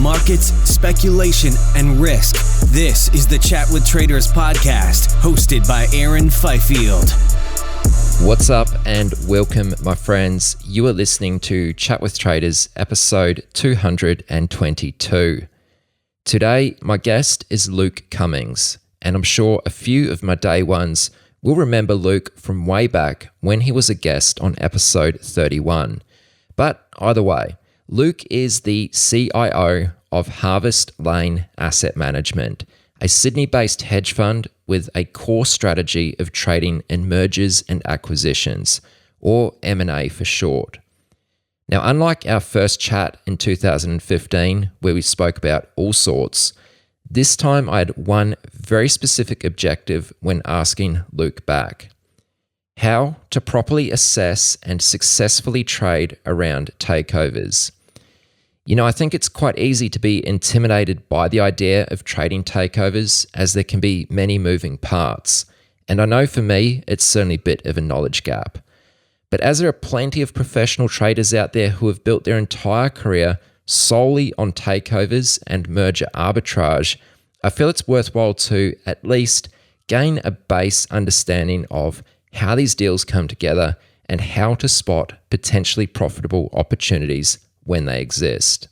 markets, speculation, and risk. This is the Chat with Traders podcast, hosted by Aaron Fifield. What's up and welcome, my friends. You are listening to Chat with Traders, episode 222. Today, my guest is Luke Cummings, and I'm sure a few of my day ones will remember Luke from way back when he was a guest on episode 31. But either way, Luke is the CIO of Harvest Lane Asset Management, a Sydney-based hedge fund with a core strategy of trading in mergers and acquisitions, or M&A for short. Now, unlike our first chat in 2015, where we spoke about all sorts, this time I had one very specific objective when asking Luke back: how to properly assess and successfully trade around takeovers. You know, I think it's quite easy to be intimidated by the idea of trading takeovers, as there can be many moving parts. And I know for me, it's certainly a bit of a knowledge gap. But as there are plenty of professional traders out there who have built their entire career solely on takeovers and merger arbitrage, I feel it's worthwhile to at least gain a base understanding of how these deals come together and how to spot potentially profitable opportunities when they exist.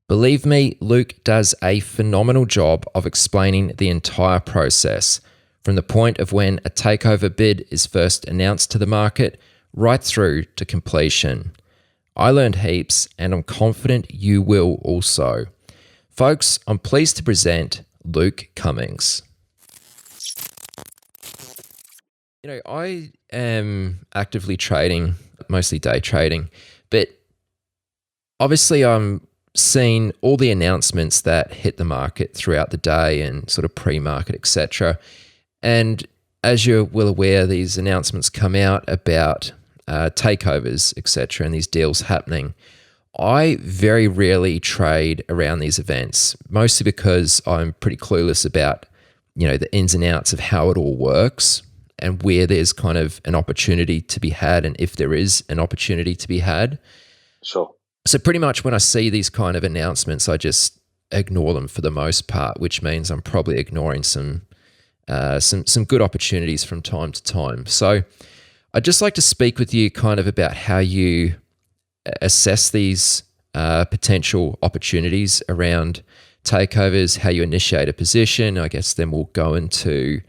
Believe me, Luke does a phenomenal job of explaining the entire process, from the point of when a takeover bid is first announced to the market, right through to completion. I learned heaps, and I'm confident you will also. Folks, I'm pleased to present Luke Cummings. You know, I am actively trading, mostly day trading, but obviously I'm seeing all the announcements that hit the market throughout the day and sort of pre-market, etc. And as you're well aware, these announcements come out about takeovers, etc., and these deals happening. I very rarely trade around these events, mostly because I'm pretty clueless about, you know, the ins and outs of how it all works and where there's kind of an opportunity to be had, and if there is an opportunity to be had. Sure. So pretty much when I see these kind of announcements, I just ignore them for the most part, which means I'm probably ignoring some good opportunities from time to time. So I'd just like to speak with you kind of about how you assess these potential opportunities around takeovers, how you initiate a position. I guess then we'll go into,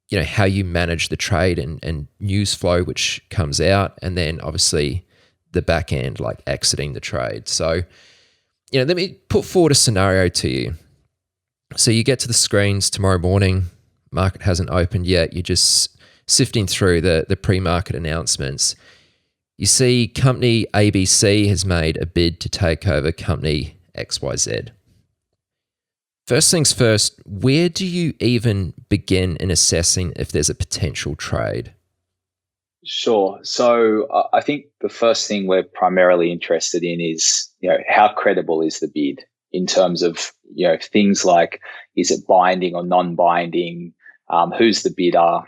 you know, how you manage the trade and news flow which comes out, and then obviously the back end, like exiting the trade. So, you know, let me put forward a scenario to you. So you get to the screens tomorrow morning, market hasn't opened yet, you're just sifting through the pre-market announcements. You see company ABC has made a bid to take over company XYZ. First things first, where do you even begin in assessing if there's a potential trade? Sure. So I think the first thing we're primarily interested in is, you know, how credible is the bid in terms of, you know, things like, is it binding or non-binding? Who's the bidder?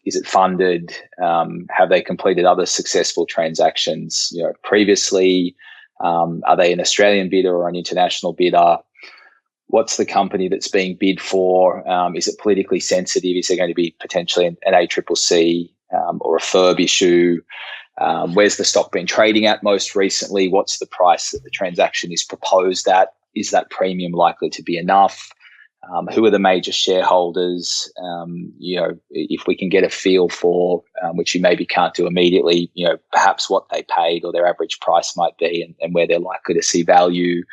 Is it funded? Have they completed other successful transactions, you know, previously? Are they an Australian bidder or an international bidder? What's the company that's being bid for? Is it politically sensitive? Is there going to be potentially an ACCC or a FIRB issue? Where's the stock been trading at most recently? What's the price that the transaction is proposed at? Is that premium likely to be enough? Who are the major shareholders? You know, if we can get a feel for, which you maybe can't do immediately, you know, perhaps what they paid or their average price might be, and where they're likely to see value.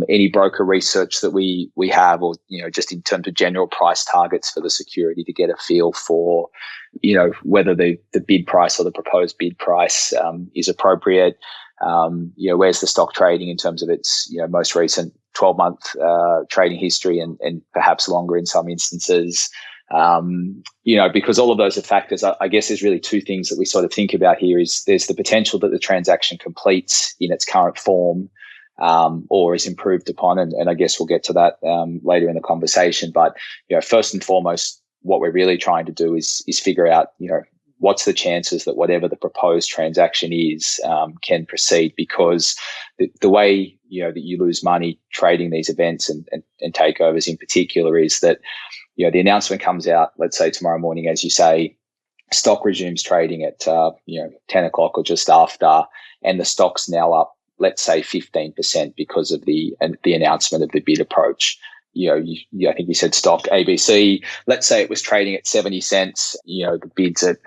Any broker research that we have, or, you know, just in terms of general price targets for the security, to get a feel for, you know, whether the bid price or the proposed bid price is appropriate. You know, where's the stock trading in terms of its, you know, most recent 12-month trading history, and perhaps longer in some instances. You know, because all of those are factors. I guess there's really two things that we sort of think about here. Is there's the potential that the transaction completes in its current form, or is improved upon, and I guess we'll get to that later in the conversation. But, you know, first and foremost, what we're really trying to do is figure out, you know, what's the chances that whatever the proposed transaction is can proceed? Because the way that you lose money trading these events and takeovers in particular is that the announcement comes out, let's say tomorrow morning, as you say, stock resumes trading at 10 o'clock or just after, and the stock's now up, let's say 15% because of the announcement of the bid approach. I think you said stock ABC, let's say it was trading at 70 cents, the bid's at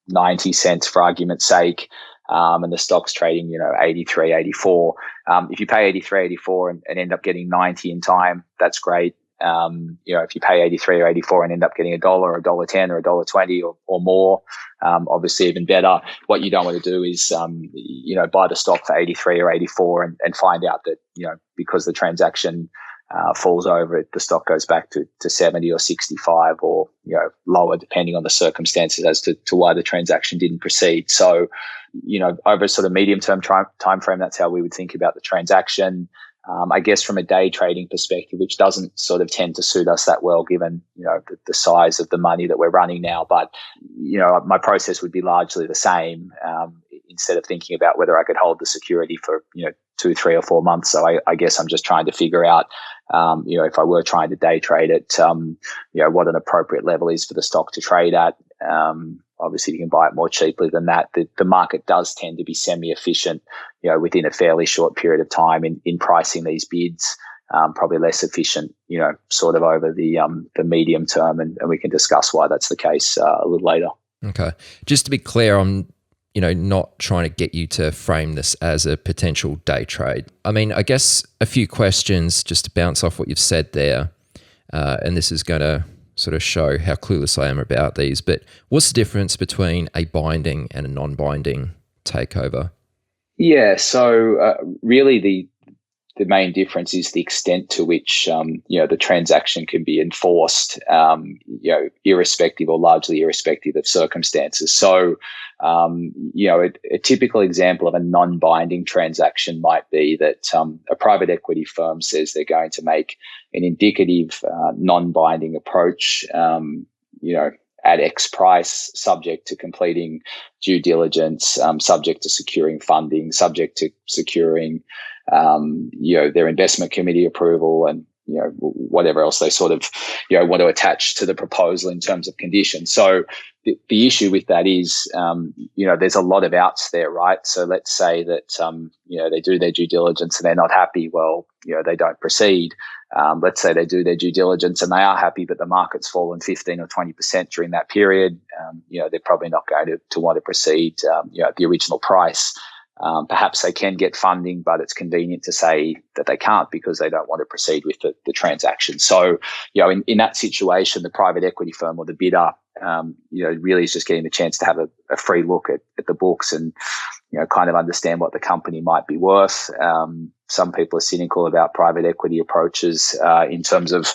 90 cents for argument's sake, and the stock's trading, 83, 84. If you pay 83, 84 and end up getting 90 in time, that's great. If you pay 83 or 84 and end up getting $1 or $1.10 or $1.20 or more, obviously even better. What you don't want to do is, buy the stock for 83 or 84 and find out that, because the transaction falls over it, the stock goes back to 70 or 65 or, lower, depending on the circumstances as to why the transaction didn't proceed. So, over a sort of medium-term time frame, that's how we would think about the transaction. I guess from a day trading perspective, which doesn't sort of tend to suit us that well, given the size of the money that we're running now. But my process would be largely the same. Instead of thinking about whether I could hold the security for 2, 3, or 4 months. So I guess I'm just trying to figure out if I were trying to day trade it, what an appropriate level is for the stock to trade at. Obviously, you can buy it more cheaply than that. The market does tend to be semi-efficient, within a fairly short period of time in pricing these bids. Probably less efficient, sort of over the medium term, and we can discuss why that's the case a little later. Okay, just to be clear, I'm not trying to get you to frame this as a potential day trade. I mean, I guess a few questions just to bounce off what you've said there, and this is going to sort of show how clueless I am about these, but what's the difference between a binding and a non-binding takeover? Yeah, so really the main difference is the extent to which the transaction can be enforced, irrespective or largely irrespective of circumstances. So, a typical example of a non-binding transaction might be that a private equity firm says they're going to make an indicative non-binding approach, at X price, subject to completing due diligence, subject to securing funding, subject to securing their investment committee approval, and whatever else they sort of want to attach to the proposal in terms of conditions. So the issue with that is there's a lot of outs there, right? So let's say that they do their due diligence and they're not happy. Well, they don't proceed. Let's say they do their due diligence and they are happy, but the market's fallen 15 or 20% during that period. They're probably not going to want to proceed at the original price. Perhaps they can get funding, but it's convenient to say that they can't because they don't want to proceed with the transaction. So, in that situation, the private equity firm or the bidder, really is just getting the chance to have a free look at the books and, kind of understand what the company might be worth. Some people are cynical about private equity approaches in terms of,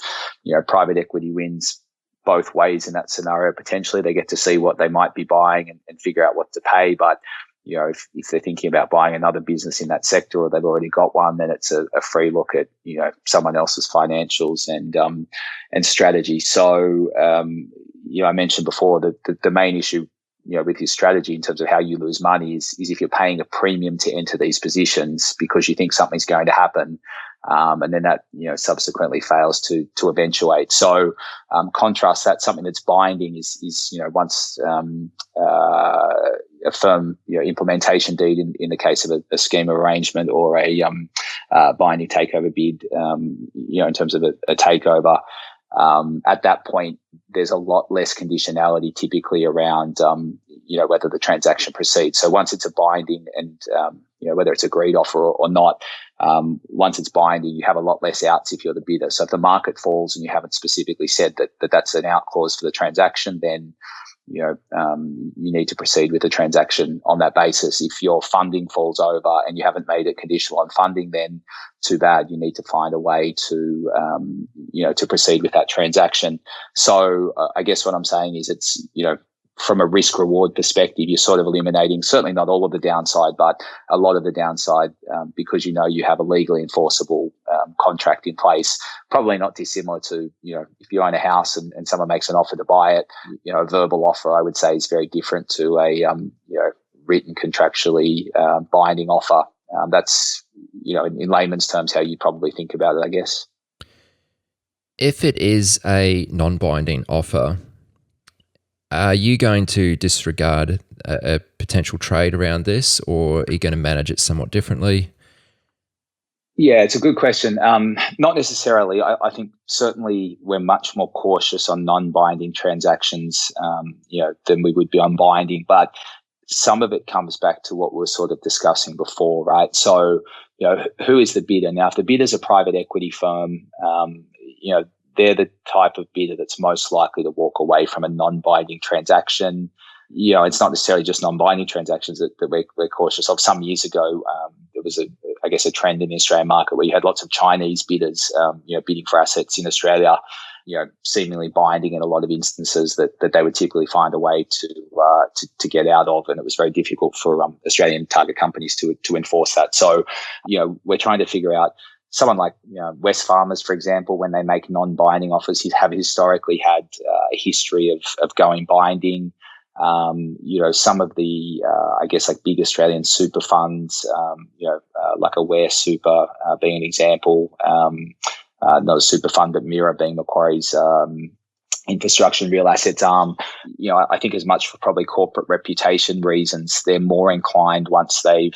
private equity wins both ways in that scenario. Potentially they get to see what they might be buying and figure out what to pay. But if they're thinking about buying another business in that sector or they've already got one, then it's a free look at, someone else's financials and strategy. So, I mentioned before that the main issue, with his strategy in terms of how you lose money is if you're paying a premium to enter these positions because you think something's going to happen. And then that, subsequently fails to eventuate. So, contrast that, something that's binding is once, a firm, implementation deed in the case of a scheme of arrangement or a binding takeover bid, in terms of a takeover. At that point, there's a lot less conditionality typically around, whether the transaction proceeds. So once it's a binding and, whether it's agreed offer or not, once it's binding, you have a lot less outs if you're the bidder. So if the market falls and you haven't specifically said that's an out clause for the transaction, then you need to proceed with the transaction on that basis. If your funding falls over and you haven't made it conditional on funding, then too bad. You need to find a way to, to proceed with that transaction. So I guess what I'm saying is it's, from a risk reward perspective, you're sort of eliminating certainly not all of the downside, but a lot of the downside because you have a legally enforceable contract in place. Probably not dissimilar to if you own a house and someone makes an offer to buy it. A verbal offer, I would say, is very different to a written contractually binding offer. That's in layman's terms how you probably think about it, I guess. If it is a non-binding offer, are you going to disregard a potential trade around this, or are you going to manage it somewhat differently? Yeah, it's a good question. Not necessarily. I think certainly we're much more cautious on non-binding transactions, than we would be on binding. But some of it comes back to what we were sort of discussing before, right? So, who is the bidder? Now, if the bidder's a private equity firm, they're the type of bidder that's most likely to walk away from a non-binding transaction. It's not necessarily just non-binding transactions that we're cautious of. Some years ago, there was a trend in the Australian market where you had lots of Chinese bidders, bidding for assets in Australia, seemingly binding in a lot of instances that they would typically find a way to get out of, and it was very difficult for Australian target companies to enforce that. So, we're trying to figure out. Someone like Wesfarmers, for example, when they make non-binding offers, have historically had a history of going binding. Some of the, like big Australian super funds, like Aware Super being an example, not a super fund, but Mira being Macquarie's infrastructure and real assets arm. I think as much for probably corporate reputation reasons, they're more inclined once they've,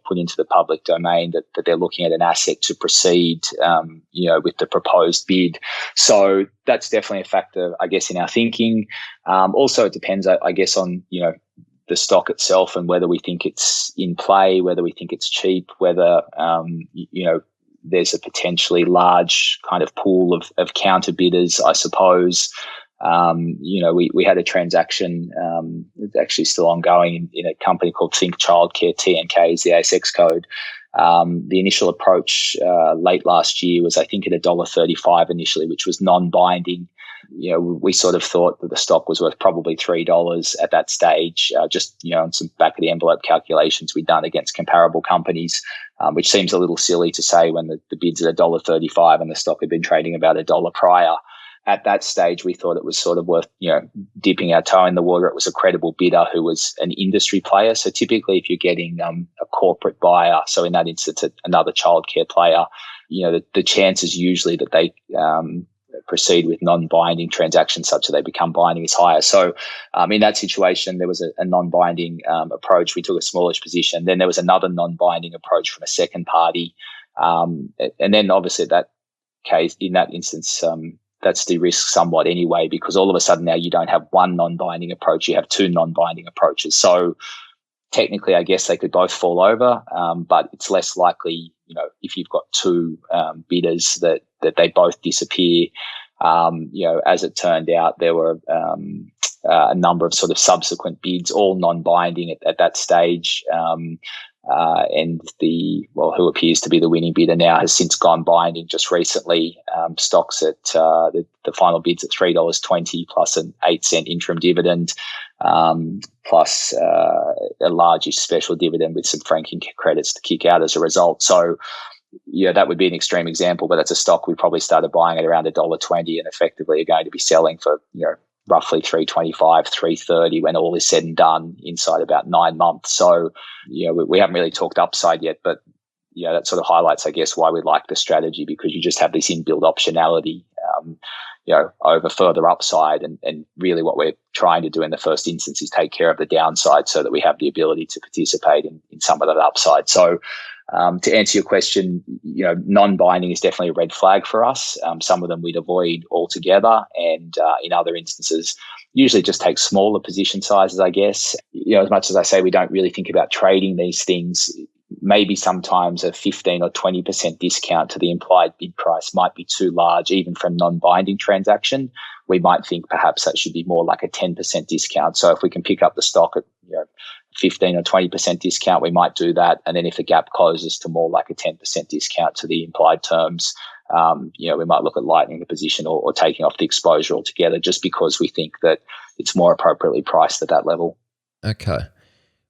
put into the public domain that they're looking at an asset to proceed, with the proposed bid. So that's definitely a factor, I guess, in our thinking. Also, it depends, I guess, on, the stock itself and whether we think it's in play, whether we think it's cheap, whether, there's a potentially large kind of pool of counter bidders, I suppose. We had a transaction, it's actually still ongoing in a company called Think Childcare, TNK is the ASX code. The initial approach late last year was, I think, at $1.35 initially, which was non-binding. We sort of thought that the stock was worth probably $3 at that stage, just, on some back of the envelope calculations we'd done against comparable companies, which seems a little silly to say when the bid's at $1.35 and the stock had been trading about $1 prior. At that stage, we thought it was sort of worth, dipping our toe in the water. It was a credible bidder who was an industry player. So typically if you're getting a corporate buyer, so in that instance, another childcare player, the chances usually that they proceed with non-binding transactions such that they become binding is higher. So in that situation, there was a non-binding approach. We took a smallish position. Then there was another non-binding approach from a second party. And then obviously that case, in that instance, that's de-risked somewhat anyway, because all of a sudden now you don't have one non-binding approach, you have two non-binding approaches. So technically, I guess they could both fall over, but it's less likely, if you've got two bidders that they both disappear. As it turned out, there were a number of sort of subsequent bids, all non-binding at that stage. And who appears to be the winning bidder now has since gone binding just recently. Stocks at the final bids at $3.20 plus an 8-cent interim dividend, plus a largish special dividend with some franking credits to kick out as a result. So, that would be an extreme example, but that's a stock we probably started buying at around $1.20 and effectively are going to be selling for, roughly $3.25, $3.30 when all is said and done inside about 9 months. So, we haven't really talked upside yet, but that sort of highlights, I guess, why we like the strategy, because you just have this inbuilt optionality, over further upside. And really what we're trying to do in the first instance is take care of the downside so that we have the ability to participate in some of that upside. So, to answer your question, non-binding is definitely a red flag for us. Some of them we'd avoid altogether, and in other instances, usually just take smaller position sizes, I guess. As much as I say we don't really think about trading these things, maybe sometimes a 15 or 20% discount to the implied bid price might be too large, even from non-binding transaction. We might think perhaps that should be more like a 10% discount. So if we can pick up the stock at 15 or 20% discount, we might do that. And then if the gap closes to more like a 10% discount to the implied terms, we might look at lightening the position or taking off the exposure altogether, just because we think that it's more appropriately priced at that level. Okay.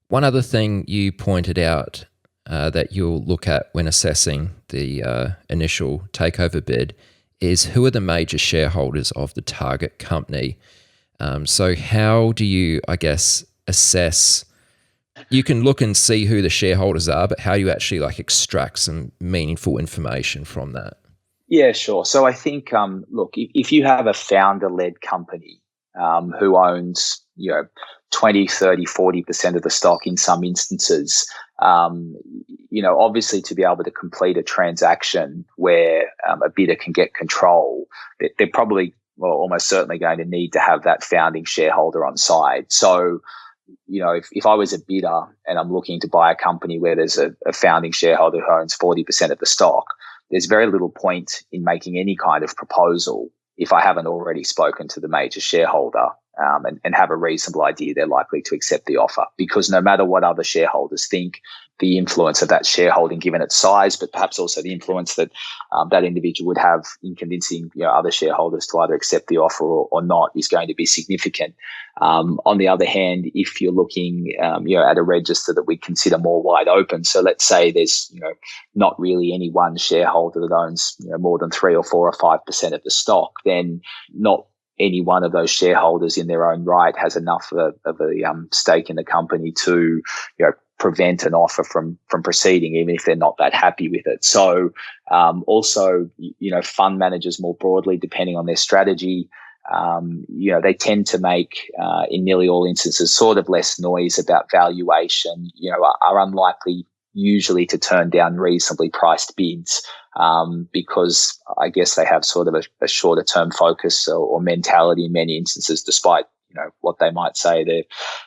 One other thing you pointed out that you'll look at when assessing the initial takeover bid is who are the major shareholders of the target company. So how do you, I guess, assess? You can look and see who the shareholders are, but how do you actually extract some meaningful information from that? Yeah, sure. So I think, look, if you have a founder-led company who owns, 20, 30, 40% of the stock in some instances, obviously to be able to complete a transaction where a bidder can get control, they're probably, almost certainly going to need to have that founding shareholder on side. So, if I was a bidder and I'm looking to buy a company where there's a founding shareholder who owns 40% of the stock, there's very little point in making any kind of proposal if I haven't already spoken to the major shareholder and have a reasonable idea they're likely to accept the offer. Because no matter what other shareholders think, the influence of that shareholding, given its size, but perhaps also the influence that that individual would have in convincing other shareholders to either accept the offer or not, is going to be significant. On the other hand, if you're looking at a register that we consider more wide open, so let's say there's not really any one shareholder that owns more than 3 or 4 or 5% of the stock, then not any one of those shareholders in their own right has enough of a stake in the company to prevent an offer from proceeding, even if they're not that happy with it. So also, fund managers more broadly, depending on their strategy, they tend to make, in nearly all instances, sort of less noise about valuation, are unlikely usually to turn down reasonably priced bids because I guess they have sort of a shorter term focus or mentality in many instances, despite what they might say. They're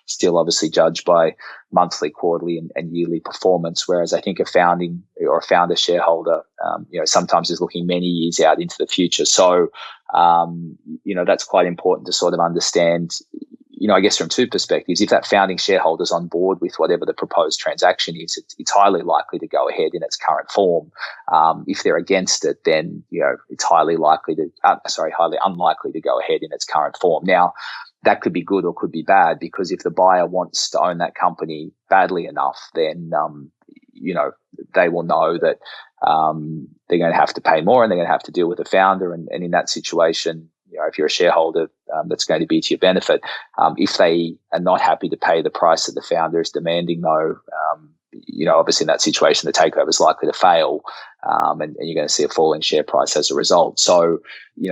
still obviously judged by monthly, quarterly and yearly performance, whereas I think a founding or a founder shareholder sometimes is looking many years out into the future. So that's quite important to sort of understand, I guess from two perspectives. If that founding shareholder's on board with whatever the proposed transaction is, it's highly likely to go ahead in its current form. If they're against it, then it's highly unlikely to go ahead in its current form. Now, that could be good or could be bad, because if the buyer wants to own that company badly enough, then they will know that they're going to have to pay more and they're going to have to deal with the founder. And in that situation, if you're a shareholder, that's going to be to your benefit. If they are not happy to pay the price that the founder is demanding, though, obviously in that situation, the takeover is likely to fail, and you're going to see a fall in share price as a result. So,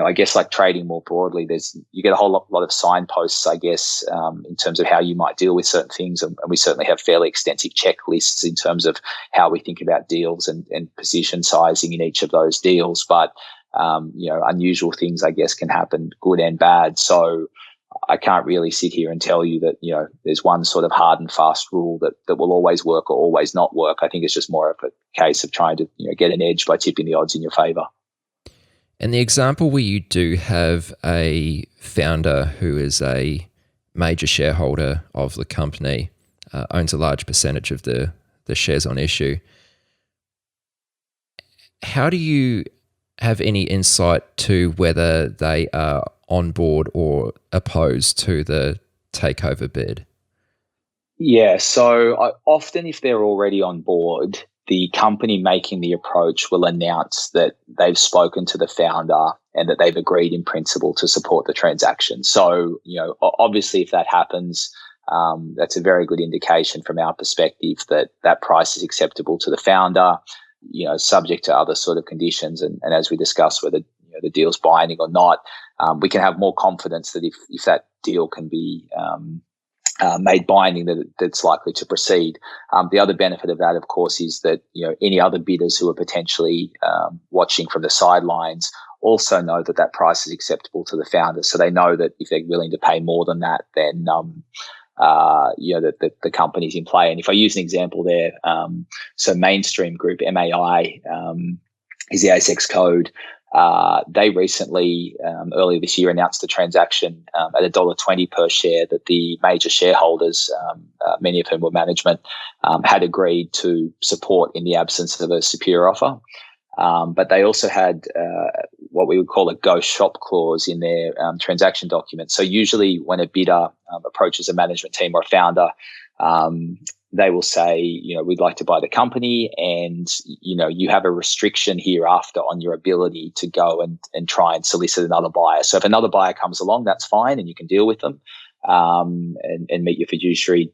I guess like trading more broadly, you get a whole lot of signposts, I guess, in terms of how you might deal with certain things. And we certainly have fairly extensive checklists in terms of how we think about deals and position sizing in each of those deals. But unusual things, I guess, can happen, good and bad. So I can't really sit here and tell you that, there's one sort of hard and fast rule that will always work or always not work. I think it's just more of a case of trying to, get an edge by tipping the odds in your favor. And the example where you do have a founder who is a major shareholder of the company, owns a large percentage of the shares on issue, how do you have any insight to whether they are on board or opposed to the takeover bid? Yeah, so often if they're already on board, the company making the approach will announce that they've spoken to the founder and that they've agreed in principle to support the transaction. So, obviously if that happens, that's a very good indication from our perspective that that price is acceptable to the founder, subject to other sort of conditions. And as we discussed, whether the deal's binding or not, we can have more confidence that if that deal can be made binding, that's likely to proceed. The other benefit of that, of course, is that any other bidders who are potentially watching from the sidelines also know that that price is acceptable to the founder. So they know that if they're willing to pay more than that, then that the company's in play. And if I use an example there, so Mainstream Group, MAI, is the ASX code. They recently, earlier this year, announced a transaction at $1.20 per share that the major shareholders, many of whom were management, had agreed to support in the absence of a superior offer. But they also had what we would call a go shop clause in their transaction document. So usually when a bidder approaches a management team or a founder, they will say, we'd like to buy the company, and, you have a restriction hereafter on your ability to go and try and solicit another buyer. So if another buyer comes along, that's fine, and you can deal with them. And meet your fiduciary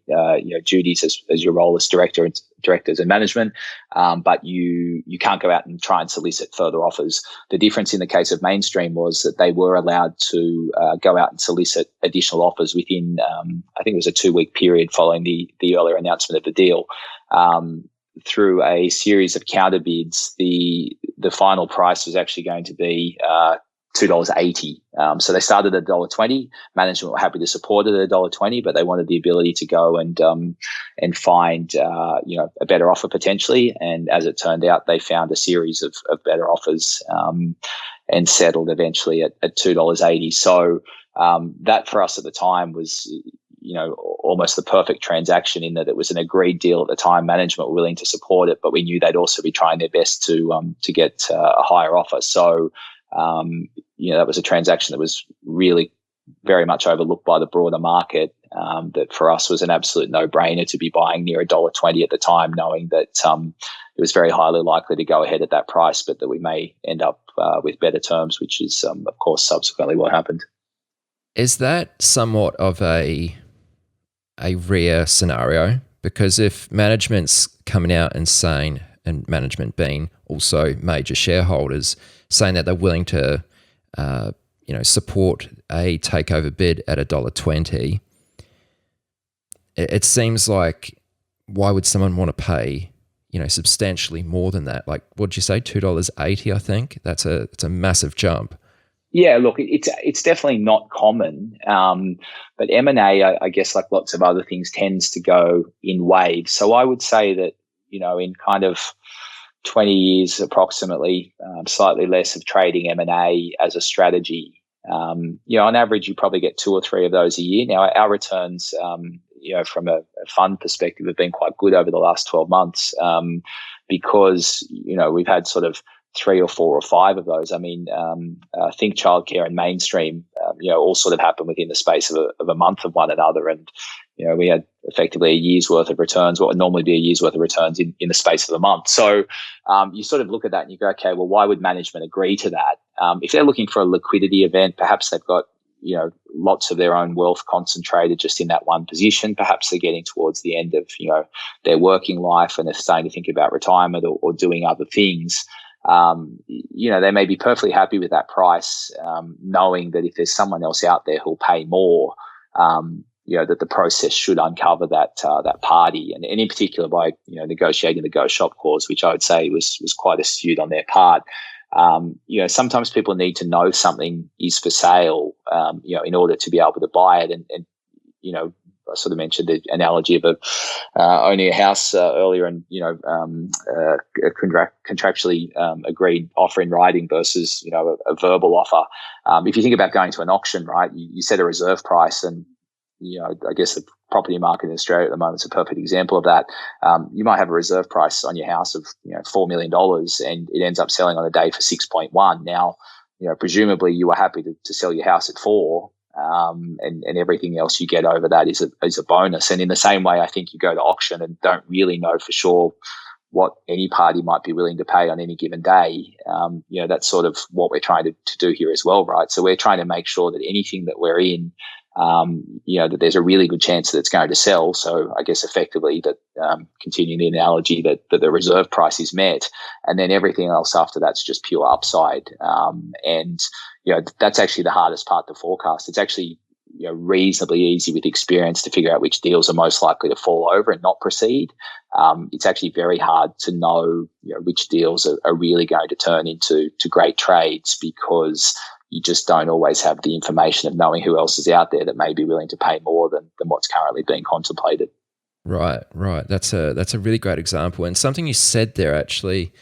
duties as your role as directors and management, but you can't go out and try and solicit further offers. The difference in the case of Mainstream was that they were allowed to go out and solicit additional offers within, I think it was a 2-week period following the earlier announcement of the deal. Through a series of counter bids, the final price was actually going to be $2.80. So they started at $1.20. Management were happy to support it at $1.20, but they wanted the ability to go and find a better offer potentially. And as it turned out, they found a series of better offers and settled eventually at $2.80. So that for us at the time was almost the perfect transaction, in that it was an agreed deal at the time. Management were willing to support it, but we knew they'd also be trying their best to get a higher offer. So that was a transaction that was really very much overlooked by the broader market, that for us was an absolute no-brainer to be buying near $1.20 at the time, knowing that it was very highly likely to go ahead at that price, but that we may end up with better terms, which is, of course, subsequently what happened. Is that somewhat of a rare scenario? Because if management's coming out and saying, and management being also major shareholders, saying that they're willing to, support a takeover bid at $1.20, it seems like, why would someone want to pay, substantially more than that? Like, what did you say, $2.80? I think it's a massive jump. Yeah, look, it's definitely not common, but M&A, I guess, like lots of other things, tends to go in waves. So I would say that, in kind of 20 years approximately, slightly less of trading M&A as a strategy, on average, you probably get 2 or 3 of those a year. Now, our returns, from a fund perspective, have been quite good over the last 12 months, because, we've had sort of 3 or 4 or 5 of those. I mean, Think Childcare and Mainstream, all sort of happened within the space of a month of one another. And, we had effectively a year's worth of returns, what would normally be a year's worth of returns in the space of a month. So you sort of look at that and you go, okay, well, why would management agree to that? If they're looking for a liquidity event, perhaps they've got, lots of their own wealth concentrated just in that one position. Perhaps they're getting towards the end of, their working life and they're starting to think about retirement or doing other things. They may be perfectly happy with that price, knowing that if there's someone else out there who'll pay more, that the process should uncover that party, and in particular by negotiating the go shop clause, which I would say was quite astute on their part. Sometimes people need to know something is for sale, in order to be able to buy it, and I sort of mentioned the analogy of owning a house earlier, and a contractually agreed offer in writing versus a verbal offer. If you think about going to an auction, right, you set a reserve price, and I guess the property market in Australia at the moment is a perfect example of that. You might have a reserve price on your house of $4 million, and it ends up selling on a day for 6.1. Now, presumably you were happy to sell your house at 4. And everything else you get over that is a bonus. And in the same way, I think you go to auction and don't really know for sure what any party might be willing to pay on any given day. That's sort of what we're trying to do here as well, right? So we're trying to make sure that anything that we're in, that there's a really good chance that it's going to sell. So I guess effectively that, continuing the analogy, that the reserve price is met, and then everything else after that's just pure upside. And that's actually the hardest part to forecast. It's actually reasonably easy with experience to figure out which deals are most likely to fall over and not proceed. It's actually very hard to know which deals are really going to turn into great trades, because you just don't always have the information of knowing who else is out there that may be willing to pay more than what's currently being contemplated. Right. That's a really great example. And something you said there actually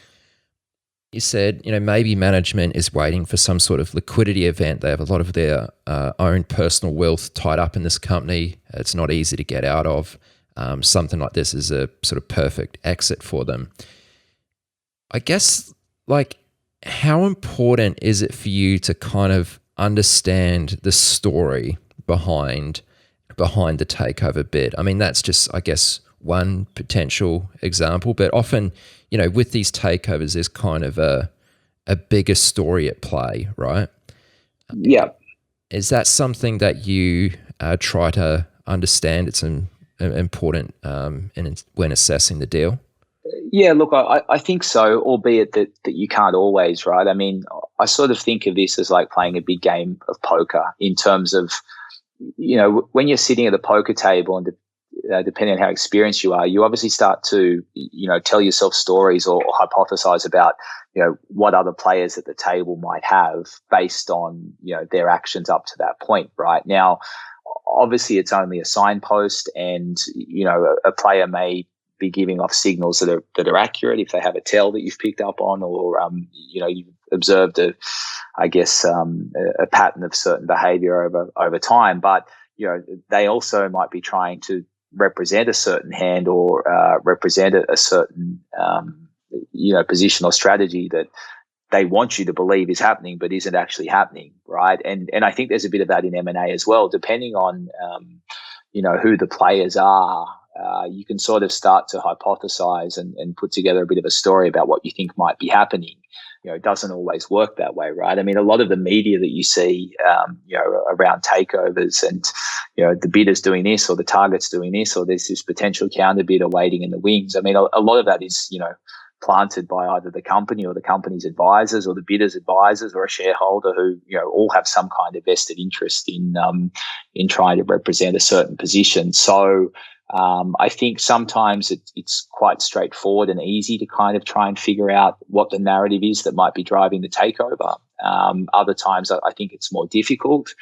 You said, maybe management is waiting for some sort of liquidity event. They have a lot of their own personal wealth tied up in this company. It's not easy to get out of. Something like this is a sort of perfect exit for them. I guess, how important is it for you to kind of understand the story behind the takeover bid? I mean, that's just, I guess, one potential example, but often, with these takeovers, there's kind of a bigger story at play, right? Yeah. Is that something that you try to understand? It's important when assessing the deal? Yeah, look, I think so, albeit that you can't always, right? I mean, I sort of think of this as like playing a big game of poker in terms of, when you're sitting at the poker table and depending on how experienced you are, you obviously start to, tell yourself stories or hypothesize about, what other players at the table might have based on, their actions up to that point, right? Now, obviously it's only a signpost and, a player may be giving off signals that are accurate if they have a tell that you've picked up on, or you've observed a pattern of certain behavior over time. But they also might be trying to represent a certain hand or represent a certain position or strategy that they want you to believe is happening but isn't actually happening, right? And I think there's a bit of that in M&A as well, depending on who the players are. You can sort of start to hypothesize and put together a bit of a story about what you think might be happening. It doesn't always work that way, right? I mean, a lot of the media that you see, around takeovers and, the bidder's doing this or the target's doing this or there's this potential counter bidder waiting in the wings. I mean, a lot of that is, planted by either the company or the company's advisors or the bidder's advisors or a shareholder who, all have some kind of vested interest in trying to represent a certain position. So, I think sometimes it's quite straightforward and easy to kind of try and figure out what the narrative is that might be driving the takeover. Other times I think it's more difficult.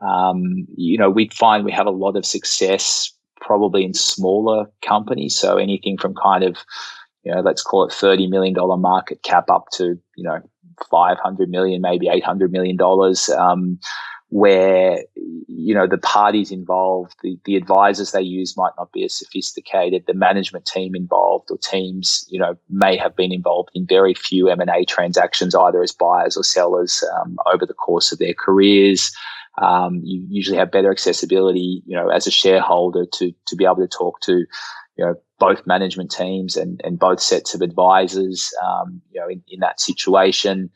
We find we have a lot of success probably in smaller companies. So anything from kind of, let's call it $30 million market cap up to, $500 million, maybe $800 million, where, the parties involved, the advisors they use might not be as sophisticated. The management team involved or teams, may have been involved in very few M&A transactions, either as buyers or sellers over the course of their careers. You usually have better accessibility, as a shareholder to be able to talk to, both management teams and both sets of advisors, in that situation.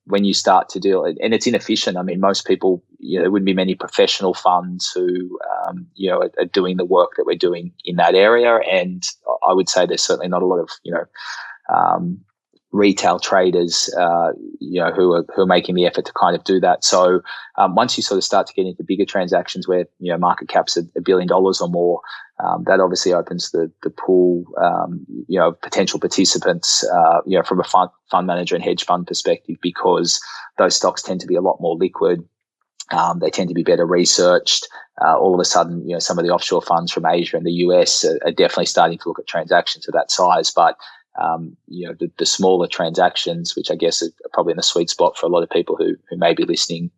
When you start to deal, and it's inefficient. I mean, most people, there wouldn't be many professional funds who, are doing the work that we're doing in that area. And I would say there's certainly not a lot of, retail traders, who are making the effort to kind of do that. So once you sort of start to get into bigger transactions where, market caps $1 billion or more, that obviously opens the pool, potential participants, from a fund manager and hedge fund perspective, because those stocks tend to be a lot more liquid. They tend to be better researched. All of a sudden, some of the offshore funds from Asia and the US are definitely starting to look at transactions of that size. But the smaller transactions, which I guess are probably in the sweet spot for a lot of people who may be listening,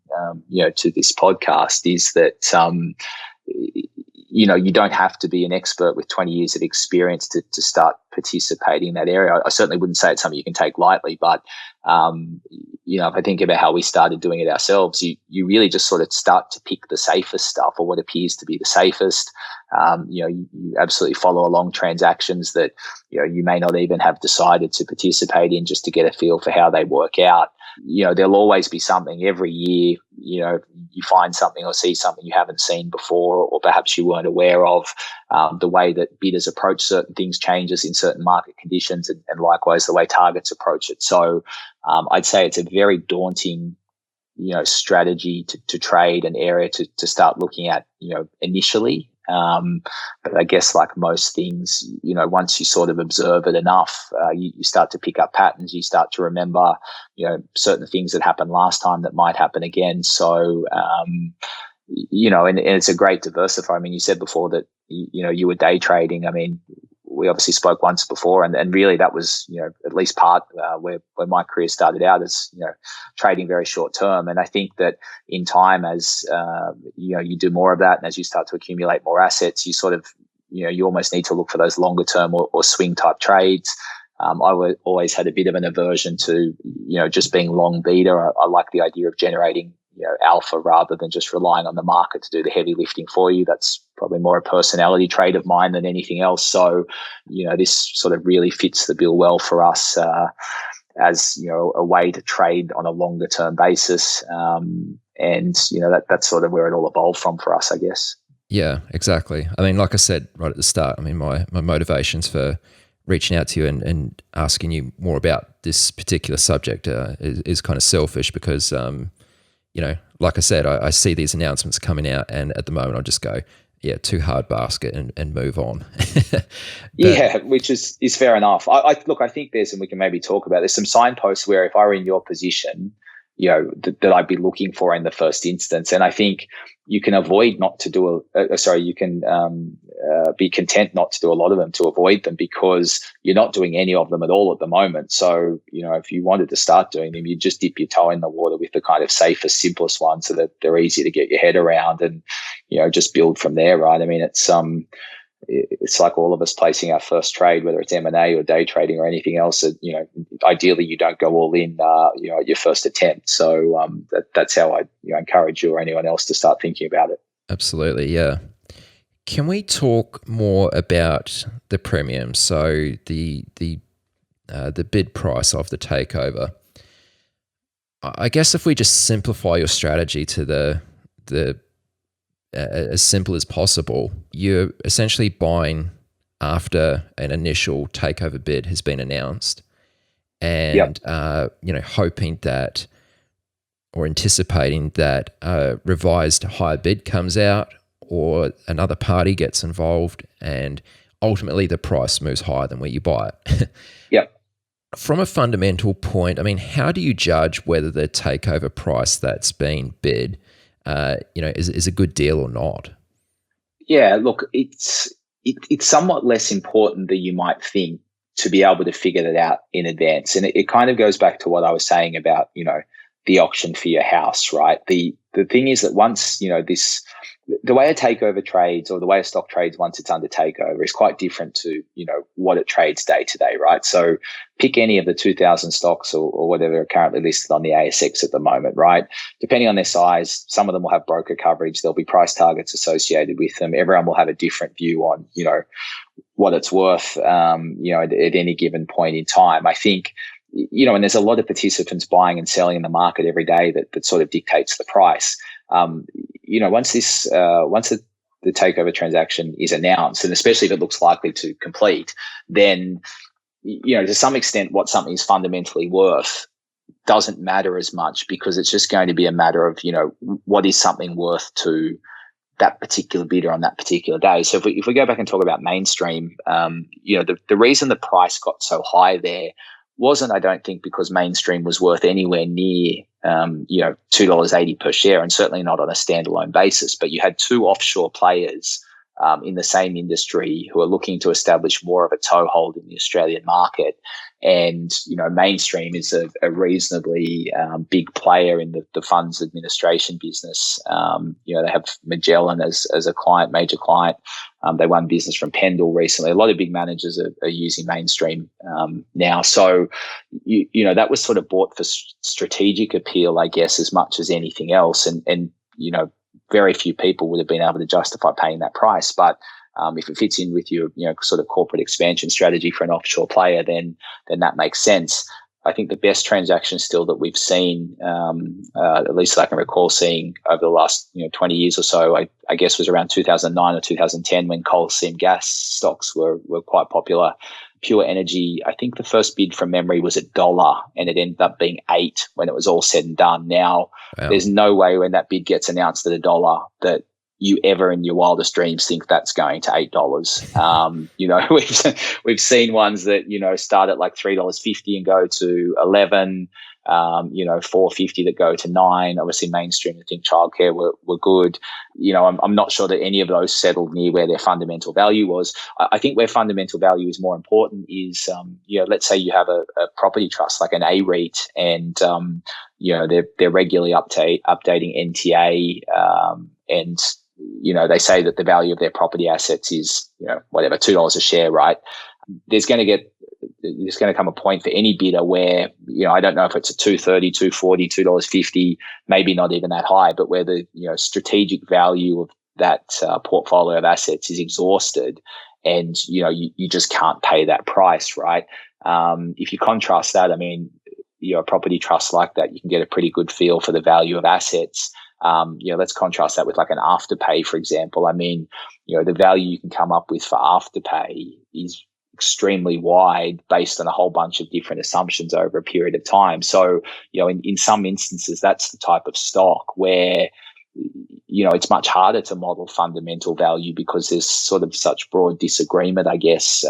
to this podcast, is that, you don't have to be an expert with 20 years of experience to start participating in that area. I certainly wouldn't say it's something you can take lightly, but, if I think about how we started doing it ourselves, you really just sort of start to pick the safest stuff or what appears to be the safest. You absolutely follow along transactions that, you may not even have decided to participate in, just to get a feel for how they work out. There'll always be something every year, you find something or see something you haven't seen before, or perhaps you weren't aware of. The way that bidders approach certain things changes in certain market conditions, and likewise the way targets approach it. So I'd say it's a very daunting, strategy to trade, an area to start looking at, initially. But I guess like most things, once you sort of observe it enough, you start to pick up patterns. You start to remember, certain things that happened last time that might happen again. So, and it's a great diversifier. I mean, you said before that, you were day trading. I mean, we obviously spoke once before, and really that was, at least part where my career started out as, trading very short term. And I think that in time, as you do more of that, and as you start to accumulate more assets, you sort of, you almost need to look for those longer term or swing type trades. I always had a bit of an aversion to, just being long beta. I like the idea of generating, alpha rather than just relying on the market to do the heavy lifting for you. That's probably more a personality trait of mine than anything else. So, this sort of really fits the bill well for us as, a way to trade on a longer term basis. And, that's sort of where it all evolved from for us, I guess. Yeah, exactly. I mean, like I said right at the start, I mean, my motivations for reaching out to you and asking you more about this particular subject is kind of selfish because, like I said, I see these announcements coming out, and at the moment I just go, yeah, too hard basket and move on. Yeah, which is fair enough. I think and we can maybe talk about, there's some signposts where if I were in your position, that I'd be looking for in the first instance. And I think you can avoid not to do you can be content not to do a lot of them to avoid them, because you're not doing any of them at all at the moment. So, if you wanted to start doing them, you just dip your toe in the water with the kind of safest, simplest ones so that they're easy to get your head around and, just build from there, right? I mean, it's like all of us placing our first trade, whether it's M&A or day trading or anything else. Ideally you don't go all in, at your first attempt. So that's how I encourage you or anyone else to start thinking about it. Absolutely, yeah. Can we talk more about the premium? So the bid price of the takeover. I guess if we just simplify your strategy to the as simple as possible, you're essentially buying after an initial takeover bid has been announced, and hoping that or anticipating that a revised higher bid comes out or another party gets involved, and ultimately the price moves higher than where you buy it. Yep. From a fundamental point, I mean, how do you judge whether the takeover price that's been bid is a good deal or not? Yeah, look, it's somewhat less important than you might think to be able to figure that out in advance. And it kind of goes back to what I was saying about, the auction for your house, right? The thing is that once, the way a takeover trades or the way a stock trades once it's under takeover is quite different to, what it trades day to day, right? So pick any of the 2,000 stocks or whatever are currently listed on the ASX at the moment, right? Depending on their size, some of them will have broker coverage. There'll be price targets associated with them. Everyone will have a different view on, what it's worth, at any given point in time. I think, and there's a lot of participants buying and selling in the market every day that sort of dictates the price. Once the takeover transaction is announced, and especially if it looks likely to complete, then, to some extent what something is fundamentally worth doesn't matter as much, because it's just going to be a matter of, what is something worth to that particular bidder on that particular day. So if we go back and talk about Mainstream, the reason the price got so high there wasn't, I don't think, because Mainstream was worth anywhere near, $2.80 per share, and certainly not on a standalone basis. But you had two offshore players in the same industry who are looking to establish more of a toehold in the Australian market. And, Mainstream is a reasonably big player in the funds administration business. They have Magellan as a client, major client. They won business from Pendle recently. A lot of big managers are using Mainstream now. So, that was sort of bought for strategic appeal, I guess, as much as anything else. And very few people would have been able to justify paying that price. But if it fits in with your, sort of corporate expansion strategy for an offshore player, then that makes sense. I think the best transaction still that we've seen, at least that I can recall seeing over the last 20 years or so, I guess was around 2009 or 2010 when coal seam gas stocks were quite popular. Pure Energy, I think the first bid from memory was $1 and it ended up being $8 when it was all said and done. Now, wow. There's no way when that bid gets announced at $1 that you ever in your wildest dreams think that's going to $8. We've seen ones that, start at like $3.50 and go to 11. 450 that go to 9. Obviously, mainstream, I think childcare were good. I'm not sure that any of those settled near where their fundamental value was. I think where fundamental value is more important is, let's say you have a property trust like an A-REIT, and they're regularly updating NTA, and they say that the value of their property assets is whatever, $2 a share, right? There's going to come a point for any bidder where, I don't know if it's a $2.30, $2.40, $2.50, maybe not even that high, but where the strategic value of that portfolio of assets is exhausted, and you just can't pay that price, right? If you contrast that, a property trust like that, you can get a pretty good feel for the value of assets. Let's contrast that with like an Afterpay, for example. The value you can come up with for Afterpay is extremely wide based on a whole bunch of different assumptions over a period of time. So, in some instances, that's the type of stock where, it's much harder to model fundamental value because there's sort of such broad disagreement, I guess,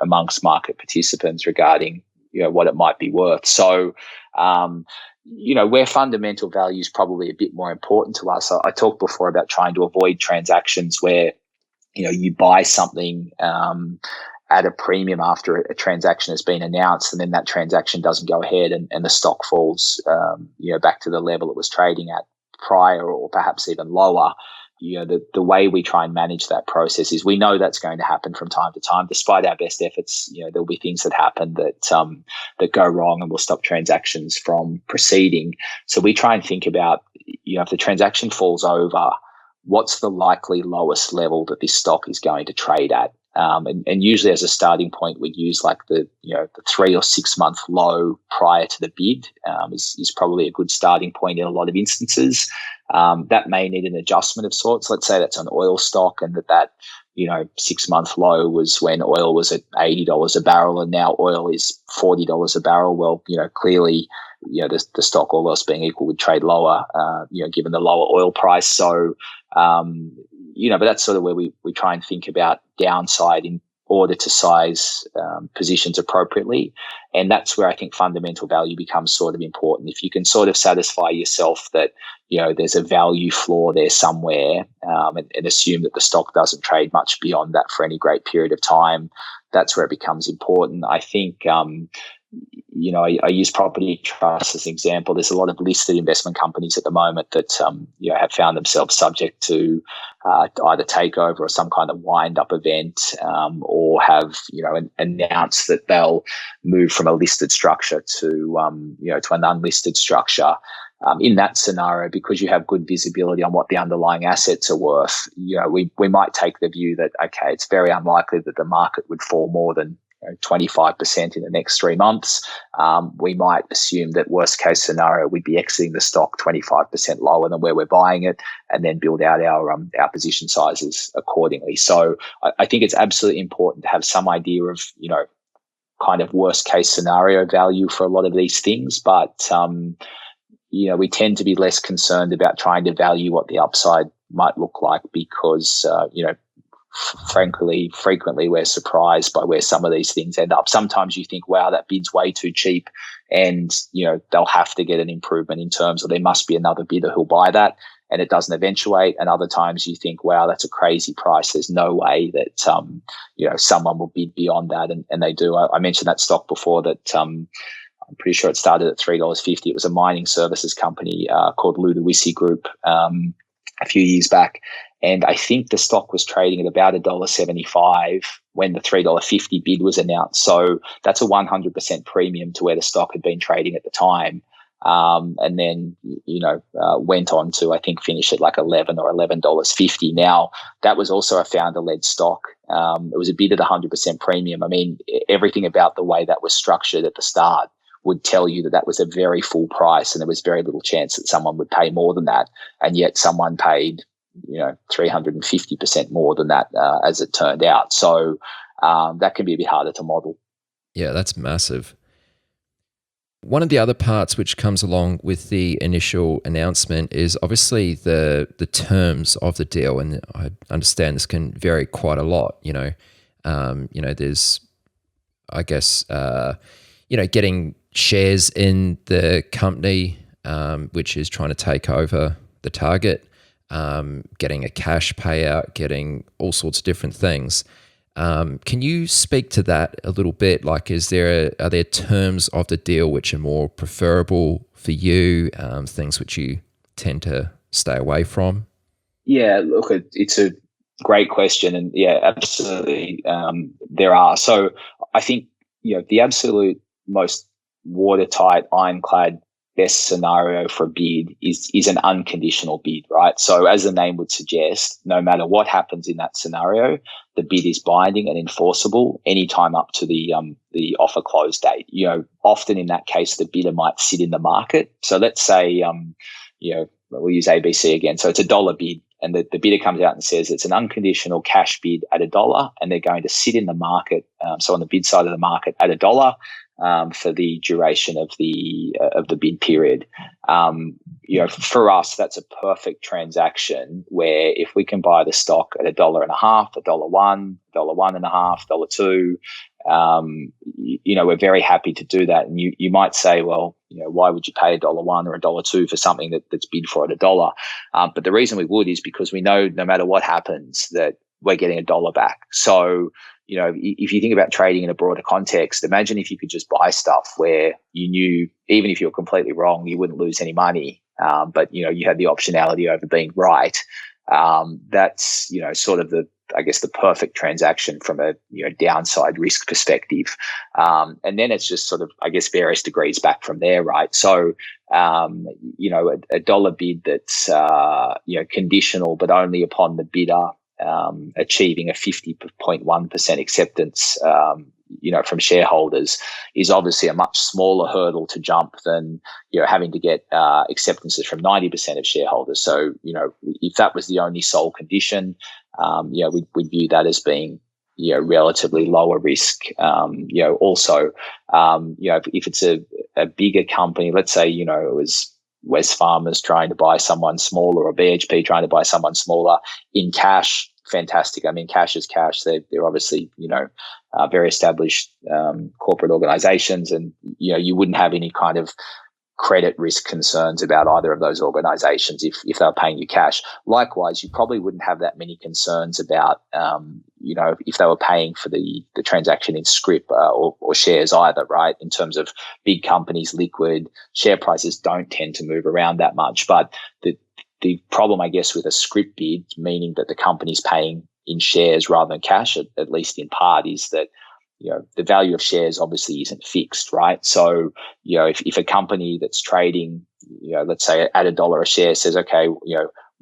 amongst market participants regarding, what it might be worth. So, where fundamental value is probably a bit more important to us. I talked before about trying to avoid transactions where, you buy something at a premium after a transaction has been announced, and then that transaction doesn't go ahead, and the stock falls, back to the level it was trading at prior, or perhaps even lower. The way we try and manage that process is we know that's going to happen from time to time. Despite our best efforts, there'll be things that happen that go wrong and will stop transactions from proceeding. So we try and think about, if the transaction falls over, what's the likely lowest level that this stock is going to trade at? And usually as a starting point, we'd use like the 3 or 6 month low prior to the bid is probably a good starting point in a lot of instances. That may need an adjustment of sorts. Let's say that's an oil stock, and that 6 month low was when oil was at $80 a barrel, and now oil is $40 a barrel. Well, clearly, the stock, all else being equal, would trade lower, given the lower oil price. So, but that's sort of where we try and think about downside in order to size positions appropriately. And that's where I think fundamental value becomes sort of important. If you can sort of satisfy yourself that, there's a value floor there somewhere, and assume that the stock doesn't trade much beyond that for any great period of time, that's where it becomes important. I think, I use property trusts as an example. There's a lot of listed investment companies at the moment that, have found themselves subject to either takeover or some kind of wind-up event, or have, announced that they'll move from a listed structure to an unlisted structure. In that scenario, because you have good visibility on what the underlying assets are worth, we might take the view that, okay, it's very unlikely that the market would fall more than 25% in the next 3 months. We might assume that worst case scenario, we'd be exiting the stock 25% lower than where we're buying it, and then build out our position sizes accordingly. So I think it's absolutely important to have some idea of, kind of worst case scenario value for a lot of these things. But, we tend to be less concerned about trying to value what the upside might look like because, frankly, frequently we're surprised by where some of these things end up. Sometimes you think, wow, that bid's way too cheap, and, they'll have to get an improvement in terms, or there must be another bidder who'll buy that, and it doesn't eventuate. And other times you think, wow, that's a crazy price. There's no way that, someone will bid beyond that. And they do. I mentioned that stock before that, I'm pretty sure it started at $3.50. It was a mining services company called Ludwig Group a few years back. And I think the stock was trading at about $1.75 when the $3.50 bid was announced. So that's a 100% premium to where the stock had been trading at the time. And then, went on to, I think, finish at like $11 or $11.50. Now, that was also a founder-led stock. It was a bid at 100% premium. Everything about the way that was structured at the start would tell you that was a very full price, and there was very little chance that someone would pay more than that. And yet someone paid, 350% more than that, as it turned out. So that can be a bit harder to model. Yeah, that's massive. One of the other parts which comes along with the initial announcement is obviously the terms of the deal, and I understand this can vary quite a lot. There's, I guess, getting shares in the company, which is trying to take over the target, getting a cash payout, getting all sorts of different things. Can you speak to that a little bit? Like, are there terms of the deal which are more preferable for you, things which you tend to stay away from? Yeah, look, it's a great question, and yeah, absolutely, there are. So I think the absolute most watertight, ironclad best scenario for a bid is an unconditional bid, right? So as the name would suggest, no matter what happens in that scenario, the bid is binding and enforceable anytime up to the offer close date. Often in that case, the bidder might sit in the market. So let's say we'll use ABC again. So it's $1 bid, and the bidder comes out and says it's an unconditional cash bid at $1, and they're going to sit in the market. So on the bid side of the market at $1 for the duration of the bid period. For us, that's a perfect transaction where if we can buy the stock at $1.50, $1.01, $1.50, $2, we're very happy to do that. And you might say, well, why would you pay $1.01 or $2 for something that's bid for at $1? But the reason we would is because we know no matter what happens that we're getting $1 back. So, if you think about trading in a broader context, imagine if you could just buy stuff where you knew, even if you were completely wrong, you wouldn't lose any money. But you had the optionality over being right. That's, sort of the perfect transaction from a, downside risk perspective. And then it's just sort of, various degrees back from there, right? So, a dollar bid that's, conditional, but only upon the bidder achieving a 50.1% acceptance, from shareholders is obviously a much smaller hurdle to jump than, having to get acceptances from 90% of shareholders. So, if that was the only sole condition, we'd view that as being, relatively lower risk. Also, if it's a bigger company, let's say, it was Wesfarmers trying to buy someone smaller or BHP trying to buy someone smaller in cash, fantastic. I mean, cash is cash. They're obviously, very established corporate organizations, and, you wouldn't have any kind of credit risk concerns about either of those organizations if they were paying you cash. Likewise, you probably wouldn't have that many concerns about, if they were paying for the transaction in scrip or shares either, right? In terms of big companies, liquid, share prices don't tend to move around that much. But the problem, with a scrip bid, meaning that the company's paying in shares rather than cash, at least in part, is that the value of shares obviously isn't fixed, right? So, if a company that's trading, let's say at $1 a share says, okay,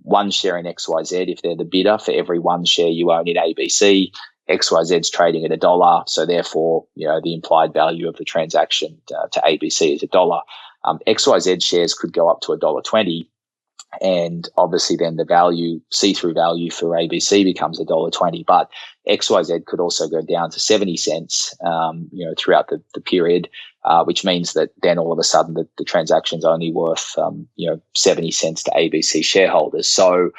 one share in XYZ, if they're the bidder, for every one share you own in ABC, XYZ's trading at $1. So therefore, the implied value of the transaction to ABC is $1. XYZ shares could go up to $1.20. And obviously then the see-through value for ABC becomes $1.20, but XYZ could also go down to 70 cents, throughout the period, which means that then all of a sudden the transaction's only worth, 70 cents to ABC shareholders. So,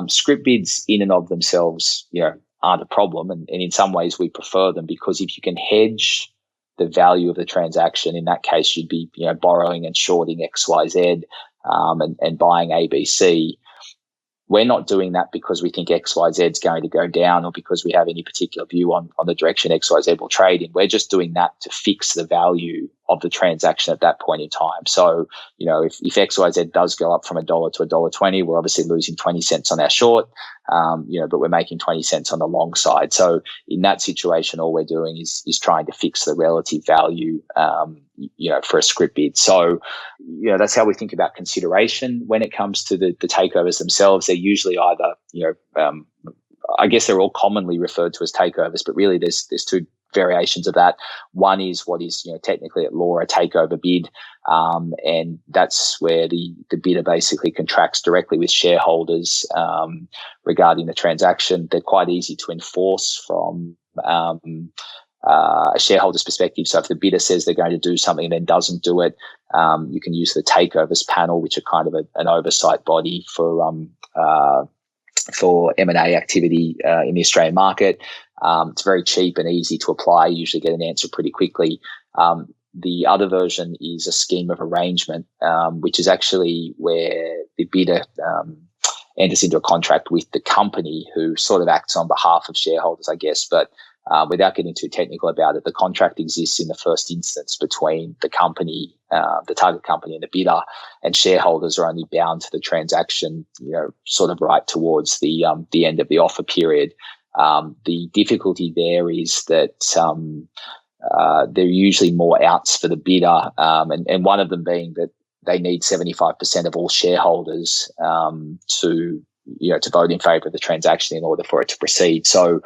scrip bids in and of themselves, aren't a problem. And in some ways we prefer them because if you can hedge the value of the transaction, in that case, you'd be, borrowing and shorting XYZ, and buying ABC. We're not doing that because we think XYZ is going to go down or because we have any particular view on the direction XYZ will trade in. We're just doing that to fix the value of the transaction at that point in time. So, if XYZ does go up from $1 to $1.20, we're obviously losing 20 cents on our short, but we're making 20 cents on the long side. So in that situation, all we're doing is trying to fix the relative value, for a scrip bid. So, that's how we think about consideration when it comes to the takeovers themselves. They're usually either, they're all commonly referred to as takeovers, but really there's two variations of that. One is what is, technically at law a takeover bid, and that's where the bidder basically contracts directly with shareholders regarding the transaction. They're quite easy to enforce from a shareholder's perspective. So if the bidder says they're going to do something and then doesn't do it, you can use the takeovers panel, which are kind of an oversight body for M&A activity in the Australian market. It's very cheap and easy to apply. You usually get an answer pretty quickly. The other version is a scheme of arrangement, which is actually where the bidder enters into a contract with the company who sort of acts on behalf of shareholders, I guess. But without getting too technical about it, the contract exists in the first instance between the company, the target company, and the bidder, and shareholders are only bound to the transaction, sort of right towards the end of the offer period. The difficulty there is that there are usually more outs for the bidder, and one of them being that they need 75% of all shareholders to vote in favour of the transaction in order for it to proceed. So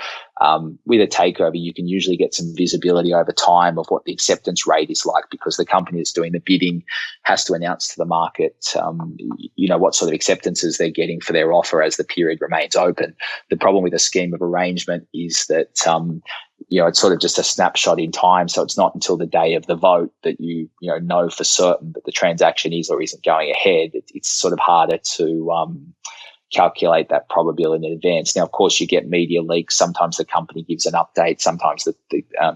with a takeover, you can usually get some visibility over time of what the acceptance rate is like, because the company that's doing the bidding has to announce to the market, what sort of acceptances they're getting for their offer as the period remains open. The problem with a scheme of arrangement is that it's sort of just a snapshot in time. So it's not until the day of the vote that you know for certain that the transaction is or isn't going ahead. It's sort of harder to calculate that probability in advance. Now, of course, you get media leaks. Sometimes the company gives an update. Sometimes the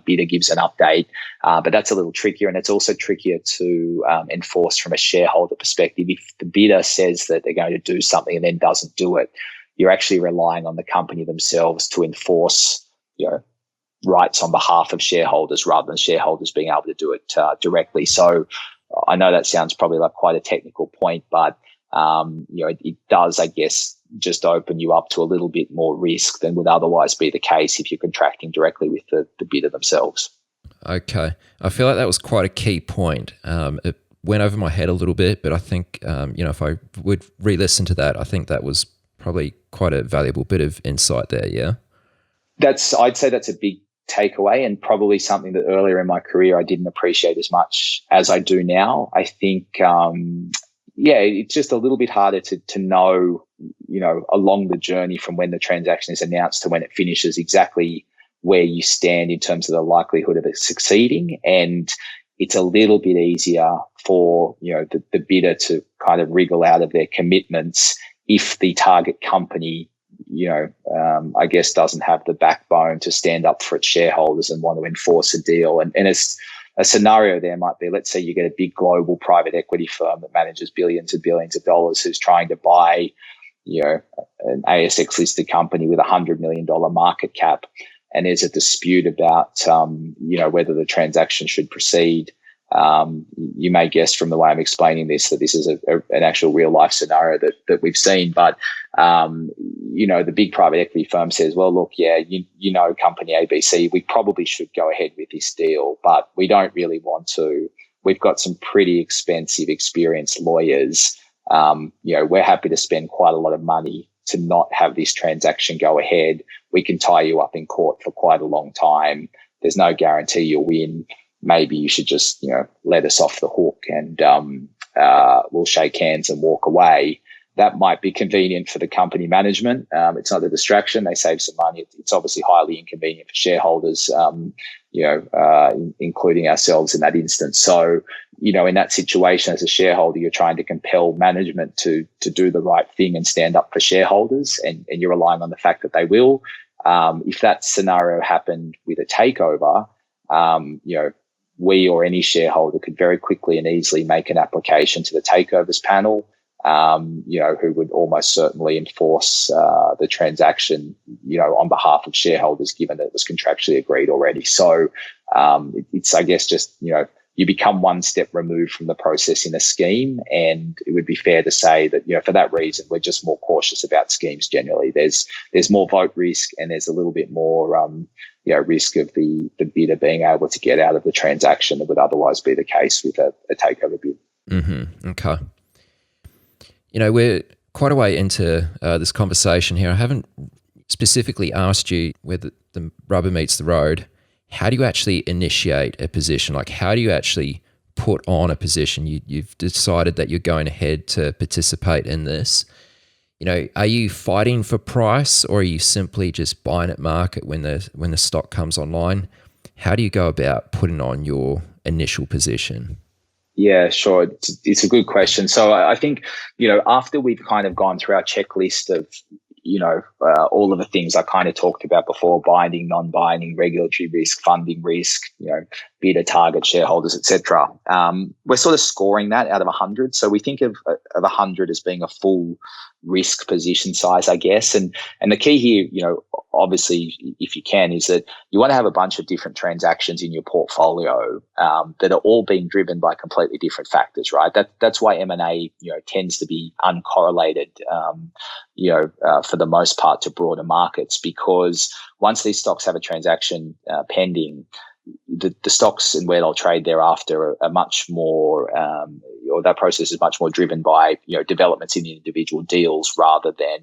bidder gives an update. But that's a little trickier, and it's also trickier to enforce from a shareholder perspective. If the bidder says that they're going to do something and then doesn't do it, you're actually relying on the company themselves to enforce, rights on behalf of shareholders rather than shareholders being able to do it directly. So I know that sounds probably like quite a technical point, but it does, I guess, just open you up to a little bit more risk than would otherwise be the case if you're contracting directly with the bidder themselves. Okay. I feel like that was quite a key point. It went over my head a little bit, but I think, if I would re-listen to that, I think that was probably quite a valuable bit of insight there, yeah? I'd say that's a big takeaway, and probably something that earlier in my career I didn't appreciate as much as I do now. I think, it's just a little bit harder to know, along the journey from when the transaction is announced to when it finishes, exactly where you stand in terms of the likelihood of it succeeding. And it's a little bit easier for, the bidder to kind of wriggle out of their commitments if the target company I guess doesn't have the backbone to stand up for its shareholders and want to enforce a deal. And it's a scenario there might be, let's say you get a big global private equity firm that manages billions and billions of dollars who's trying to buy, an ASX listed company with $100 million market cap. And there's a dispute about, whether the transaction should proceed. You may guess from the way I'm explaining this that this is an actual real life scenario that we've seen. But, the big private equity firm says, well, look, company ABC, we probably should go ahead with this deal, but we don't really want to. We've got some pretty expensive, experienced lawyers. We're happy to spend quite a lot of money to not have this transaction go ahead. We can tie you up in court for quite a long time. There's no guarantee you'll win. Maybe you should just, let us off the hook and we'll shake hands and walk away. That might be convenient for the company management. It's not a distraction. They save some money. It's obviously highly inconvenient for shareholders, including ourselves in that instance. So, in that situation as a shareholder, you're trying to compel management to do the right thing and stand up for shareholders, and you're relying on the fact that they will. If that scenario happened with a takeover, we or any shareholder could very quickly and easily make an application to the takeovers panel, who would almost certainly enforce the transaction, on behalf of shareholders, given that it was contractually agreed already. So it's, I guess, just, you become one step removed from the process in a scheme, and it would be fair to say that, for that reason, we're just more cautious about schemes generally. There's more vote risk, and there's a little bit more risk of the bidder being able to get out of the transaction that would otherwise be the case with a takeover bid. Mm-hmm. Okay. We're quite a way into this conversation here. I haven't specifically asked you where the rubber meets the road. How do you actually initiate a position? Like, how do you actually put on a position? You've decided that you're going ahead to participate in this. Are you fighting for price, or are you simply just buying at market when the stock comes online? How do you go about putting on your initial position? Yeah, sure. It's a good question. So I think, after we've kind of gone through our checklist of, all of the things I kind of talked about before: binding, non-binding, regulatory risk, funding risk, bidder, target, shareholders, etc. We're sort of scoring that out of 100. So we think of 100 as being a full risk position size, I guess. And the key here, obviously, if you can, is that you want to have a bunch of different transactions in your portfolio that are all being driven by completely different factors, right? That's why M&A, tends to be uncorrelated, for the most part to broader markets, because once these stocks have a transaction pending, the stocks and where they'll trade thereafter are much more, or that process is much more driven by developments in the individual deals rather than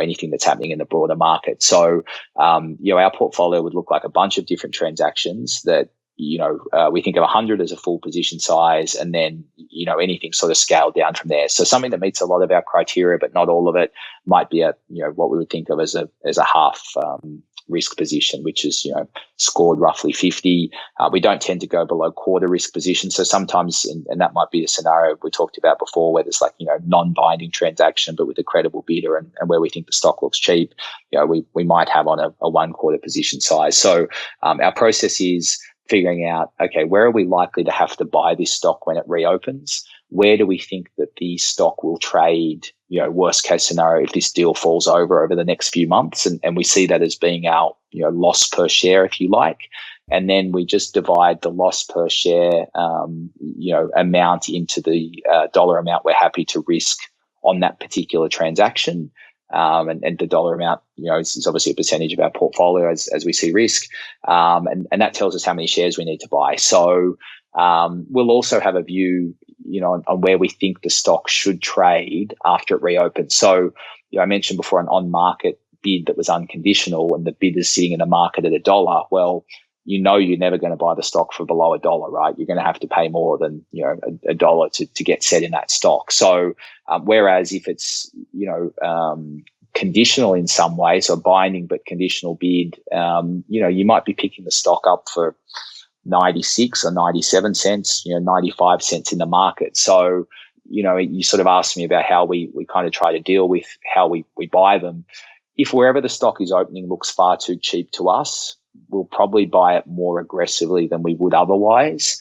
anything that's happening in the broader market. So our portfolio would look like a bunch of different transactions that we think of 100 as a full position size, and then anything sort of scaled down from there. So something that meets a lot of our criteria, but not all of it, might be what we would think of as a half risk position, which is scored roughly 50. We don't tend to go below quarter risk position. So sometimes, and that might be a scenario we talked about before, where there's non-binding transaction but with a credible bidder, and where we think the stock looks cheap, we might have on a 1 quarter position size. So our process is figuring out, okay, where are we likely to have to buy this stock when it reopens? Where do we think that the stock will trade, worst case scenario, if this deal falls over the next few months? And we see that as being our, loss per share, if you like. And then we just divide the loss per share, amount into the dollar amount we're happy to risk on that particular transaction. And the dollar amount, is obviously a percentage of our portfolio as we see risk. And that tells us how many shares we need to buy. So we'll also have a view, on where we think the stock should trade after it reopens. So, I mentioned before an on-market bid that was unconditional, and the bid is sitting in the market at $1. Well, you're never going to buy the stock for below $1, right? You're going to have to pay more than $1 to get set in that stock. So whereas if it's conditional in some way, so binding but conditional bid, you might be picking the stock up for 96 or 97 cents, 95 cents in the market. So you sort of asked me about how we kind of try to deal with how we buy them. If wherever the stock is opening looks far too cheap to us, we'll probably buy it more aggressively than we would otherwise.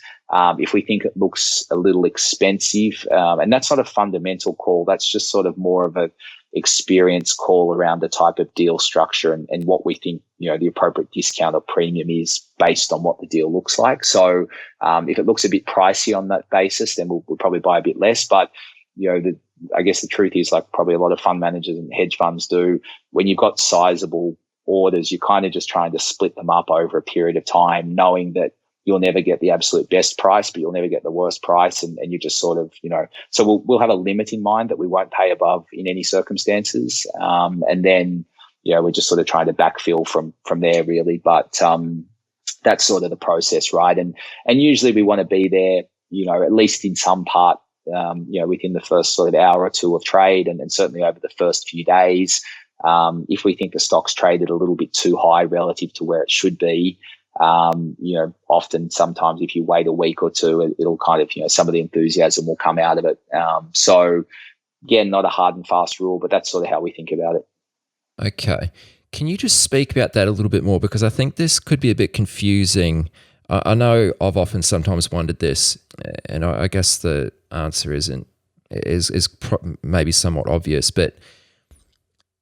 If we think it looks a little expensive, and that's not a fundamental call, that's just sort of more of a experience call around the type of deal structure and what we think, the appropriate discount or premium is based on what the deal looks like. So if it looks a bit pricey on that basis, then we'll probably buy a bit less. But, I guess the truth is, like probably a lot of fund managers and hedge funds do, when you've got sizable orders, you're kind of just trying to split them up over a period of time, knowing that you'll never get the absolute best price, but you'll never get the worst price. And you just sort of, so we'll have a limit in mind that we won't pay above in any circumstances. And then, we're just sort of trying to backfill from there really. But that's sort of the process, right? And usually we want to be there, at least in some part, within the first sort of hour or two of trade, and certainly over the first few days. If we think the stock's traded a little bit too high relative to where it should be, often sometimes if you wait a week or two, it'll kind of, some of the enthusiasm will come out of it. So again, not a hard and fast rule, but that's sort of how we think about it. Okay. Can you just speak about that a little bit more? Because I think this could be a bit confusing. I know I've often sometimes wondered this, and I guess the answer is maybe somewhat obvious, but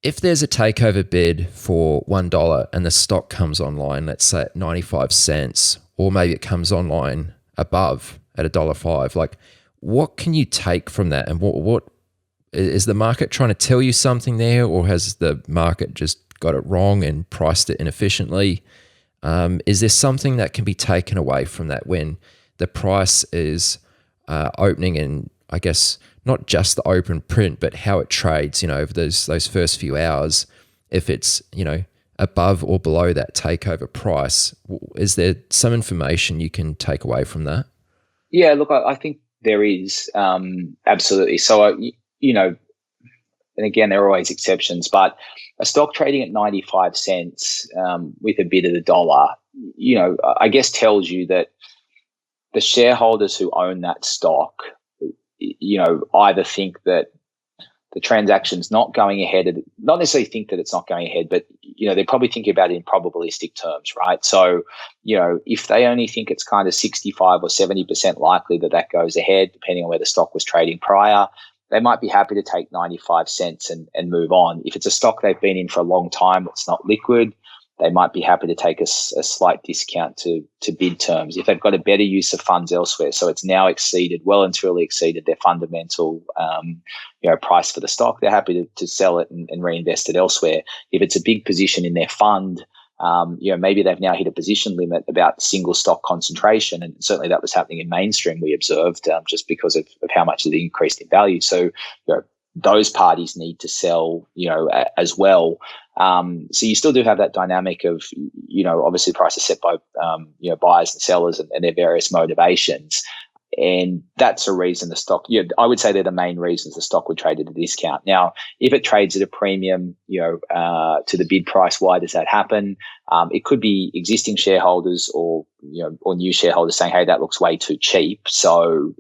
if there's a takeover bid for $1 and the stock comes online, let's say at 95 cents, or maybe it comes online above at $1.05, like what can you take from that? And what is the market trying to tell you something there, or has the market just got it wrong and priced it inefficiently? Is there something that can be taken away from that when the price is opening, and I guess not just the open print, but how it trades, over those first few hours, if it's, above or below that takeover price? Is there some information you can take away from that? Yeah, look, I think there is, absolutely. So, and again, there are always exceptions, but a stock trading at 95 cents with a bid at $1, I guess tells you that the shareholders who own that stock, either think that the transaction's not going ahead, not necessarily think that it's not going ahead, but they're probably thinking about it in probabilistic terms, right? So if they only think it's kind of 65 or 70% likely that goes ahead, depending on where the stock was trading prior, they might be happy to take 95 cents and move on. If it's a stock they've been in for a long time that's not liquid, they might be happy to take a slight discount to bid terms. If they've got a better use of funds elsewhere, so it's now well and truly exceeded their fundamental price for the stock, they're happy to sell it and reinvest it elsewhere. If it's a big position in their fund, maybe they've now hit a position limit about single stock concentration, and certainly that was happening in mainstream, we observed, just because of how much it increased in value. So those parties need to sell as well. So you still do have that dynamic of obviously the price is set by buyers and sellers and their various motivations. And that's a reason the stock, I would say they're the main reasons the stock would trade at a discount. Now, if it trades at a premium, to the bid price, why does that happen? It could be existing shareholders or new shareholders saying, hey, that looks way too cheap. So,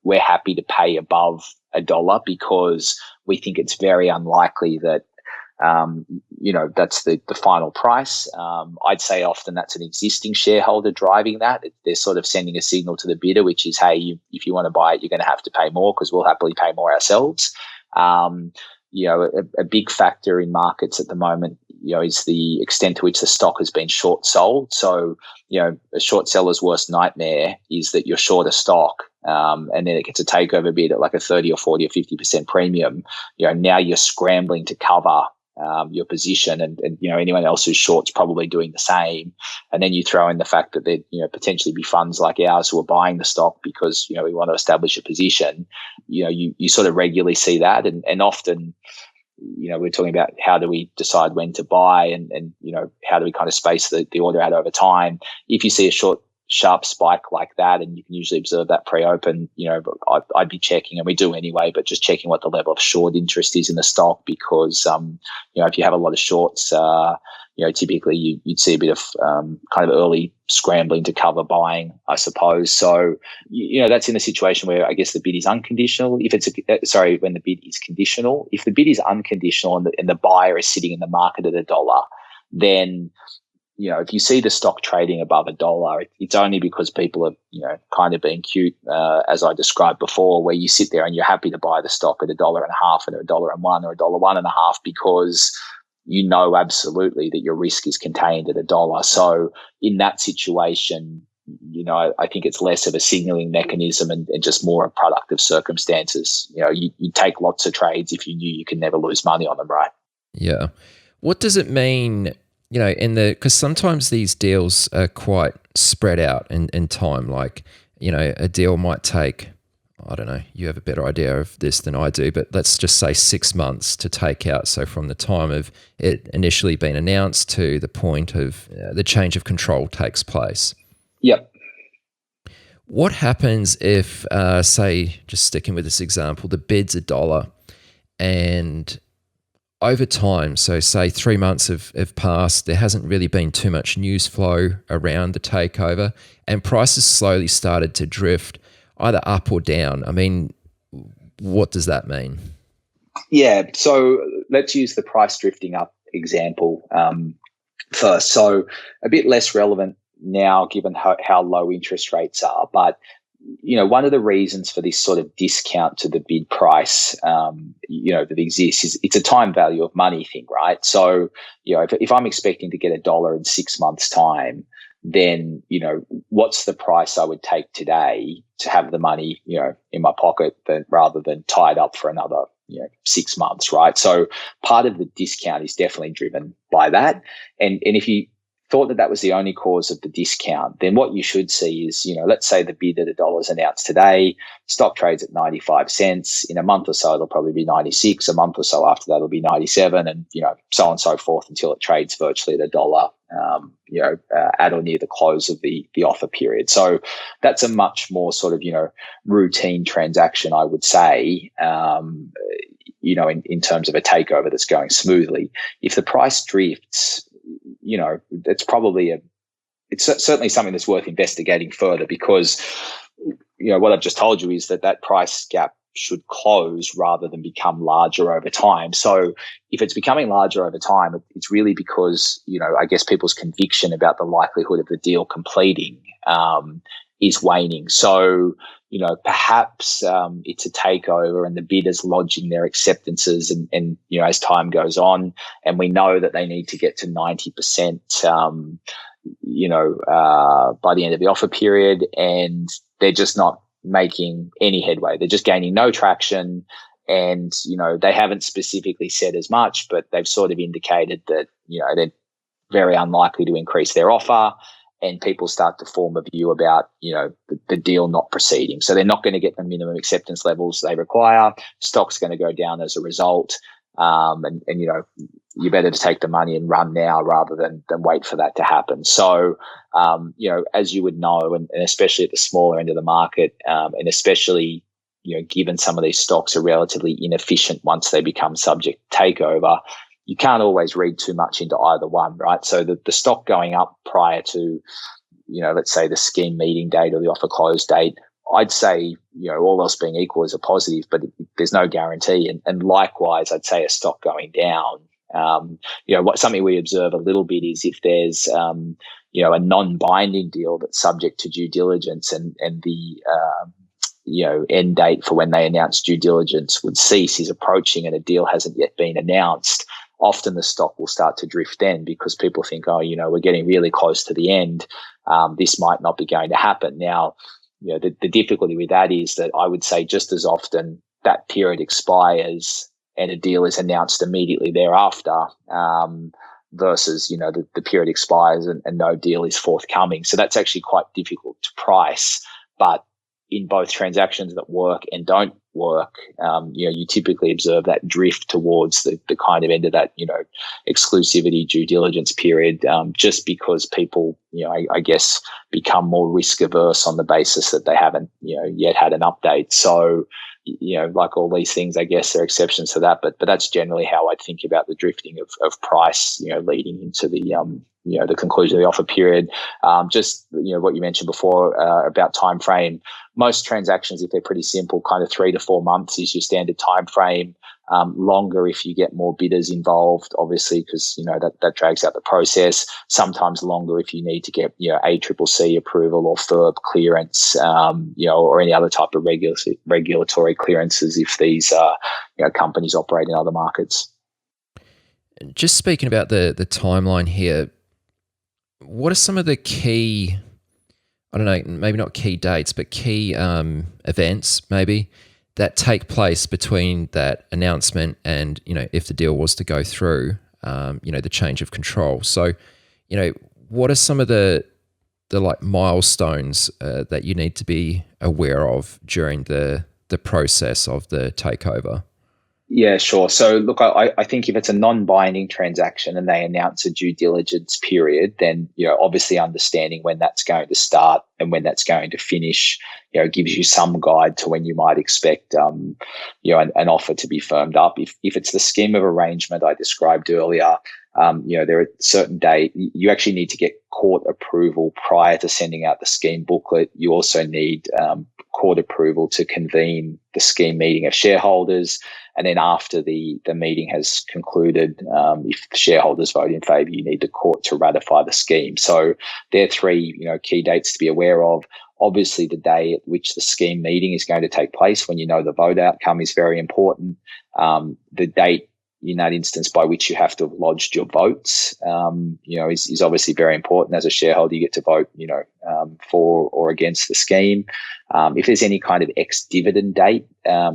we're happy to pay above $1 because we think it's very unlikely that that's the final price. I'd say often that's an existing shareholder driving that. They're sort of sending a signal to the bidder, which is, hey, if you want to buy it, you're going to have to pay more because we'll happily pay more ourselves. A big factor in markets at the moment, is the extent to which the stock has been short sold. So, a short seller's worst nightmare is that you're short a stock, and then it gets a takeover bid at like a 30 or 40 or 50% premium. Now you're scrambling to cover your position, and anyone else who's short's probably doing the same. And then you throw in the fact that there potentially be funds like ours who are buying the stock because we want to establish a position. You sort of regularly see that, and often we're talking about how do we decide when to buy, and how do we kind of space the order out over time. If you see a short sharp spike like that, and you can usually observe that pre-open, I'd be checking, and we do anyway, but just checking what the level of short interest is in the stock, because if you have a lot of shorts, typically you'd see a bit of kind of early scrambling to cover buying, I suppose. So that's in a situation where I guess the bid is unconditional. If it's when the bid is conditional. If the bid is unconditional and the buyer is sitting in the market at $1, then if you see the stock trading above $1, it's only because people are, kind of being cute, as I described before, where you sit there and you're happy to buy the stock at $1.50 and $1.01 or $1.50 because absolutely that your risk is contained at $1. So in that situation, I think it's less of a signaling mechanism and just more a product of circumstances. You take lots of trades if you knew you can never lose money on them, right? Yeah. What does it mean? Because sometimes these deals are quite spread out in time. Like, a deal might take, I don't know, you have a better idea of this than I do, but let's just say 6 months to take out. So from the time of it initially being announced to the point of the change of control takes place. Yep. What happens if, say, just sticking with this example, the bid's $1 and over time, so say 3 months have passed, there hasn't really been too much news flow around the takeover, and prices slowly started to drift either up or down. I mean, what does that mean? Yeah, so let's use the price drifting up example first. So a bit less relevant now given how low interest rates are, but one of the reasons for this sort of discount to the bid price, that exists is it's a time value of money thing, right? So, if I'm expecting to get $1 in 6 months' time, then, what's the price I would take today to have the money, in my pocket rather than tied up for another, 6 months, right? So part of the discount is definitely driven by that. And if you thought that was the only cause of the discount, then what you should see is, let's say the bid at $1 is announced today, stock trades at 95 cents. In a month or so, it'll probably be 96. A month or so after that, it'll be 97, and, so on and so forth until it trades virtually at $1, at or near the close of the offer period. So that's a much more sort of, routine transaction, I would say, in terms of a takeover that's going smoothly. If the price drifts, it's certainly something that's worth investigating further, because what I've just told you is that price gap should close rather than become larger over time. So if it's becoming larger over time, it's really because, I guess people's conviction about the likelihood of the deal completing is waning. So, perhaps it's a takeover and the bidders lodging their acceptances and as time goes on, and we know that they need to get to 90%, by the end of the offer period, and they're just not making any headway. They're just gaining no traction. And, they haven't specifically said as much, but they've sort of indicated that, they're very unlikely to increase their offer, and people start to form a view about, the deal not proceeding. So they're not going to get the minimum acceptance levels they require. Stock's going to go down as a result. And you're better to take the money and run now rather than wait for that to happen. So, as you would know, and especially at the smaller end of the market, and especially, given some of these stocks are relatively inefficient once they become subject to takeover, you can't always read too much into either one, right? So the stock going up prior to, let's say the scheme meeting date or the offer close date, I'd say, all else being equal is a positive, but there's no guarantee. And likewise, I'd say a stock going down, something we observe a little bit is if there's, a non-binding deal that's subject to due diligence and the, end date for when they announce due diligence would cease is approaching and a deal hasn't yet been announced, often the stock will start to drift then because people think, we're getting really close to the end. This might not be going to happen. Now, the difficulty with that is that I would say just as often that period expires and a deal is announced immediately thereafter, versus, the period expires and no deal is forthcoming. So that's actually quite difficult to price. But in both transactions that work and don't work, you typically observe that drift towards the kind of end of that, exclusivity due diligence period, just because people, I guess, become more risk averse on the basis that they haven't, yet had an update. So, like all these things, I guess there are exceptions to that, but that's generally how I think about the drifting of price, leading into the, the conclusion of the offer period. Just, what you mentioned before about time frame. Most transactions, if they're pretty simple, kind of 3 to 4 months is your standard time frame. Longer if you get more bidders involved, obviously, because that drags out the process. Sometimes longer if you need to get ACCC approval or FIRB clearance, or any other type of regulatory clearances if these companies operate in other markets. Just speaking about the timeline here, what are some of the key, I don't know, maybe not key dates, but key events maybe that take place between that announcement and, if the deal was to go through, the change of control. So, what are some of the like milestones that you need to be aware of during the process of the takeover? Yeah, sure. So look, I think if it's a non-binding transaction and they announce a due diligence period, then, obviously understanding when that's going to start and when that's going to finish, gives you some guide to when you might expect, an offer to be firmed up. If it's the scheme of arrangement I described earlier, there are certain dates. You actually need to get court approval prior to sending out the scheme booklet. You also need court approval to convene the scheme meeting of shareholders. And then after the meeting has concluded, if the shareholders vote in favour, you need the court to ratify the scheme. So there are three, key dates to be aware of. Obviously, the day at which the scheme meeting is going to take place, when the vote outcome, is very important. The date in that instance by which you have to have lodged your votes, is obviously very important. As a shareholder, you get to vote, for or against the scheme. If there's any kind of ex-dividend date,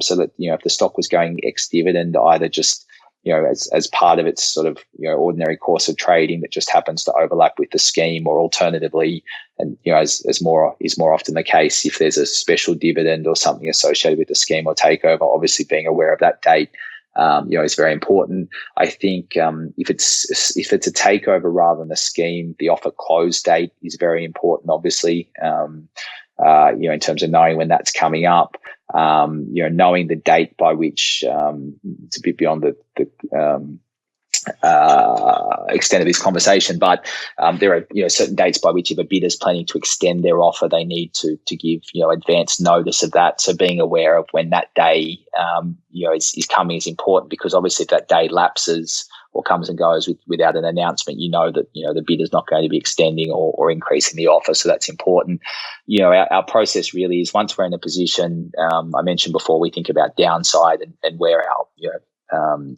so that, if the stock was going ex-dividend, either just, as part of its sort of, ordinary course of trading that just happens to overlap with the scheme, or alternatively, and, as more often the case, if there's a special dividend or something associated with the scheme or takeover, obviously being aware of that date, is very important. I think if it's a takeover rather than a scheme, the offer close date is very important, obviously, in terms of knowing when that's coming up, knowing the date by which, it's a bit beyond the extent of this conversation, but there are certain dates by which if a bidder's planning to extend their offer, they need to give advance notice of that. So being aware of when that day is coming is important, because obviously if that day lapses or comes and goes without an announcement, that the bidder's not going to be extending or increasing the offer. So that's important. Our process really is, once we're in a position, I mentioned before, we think about downside and where our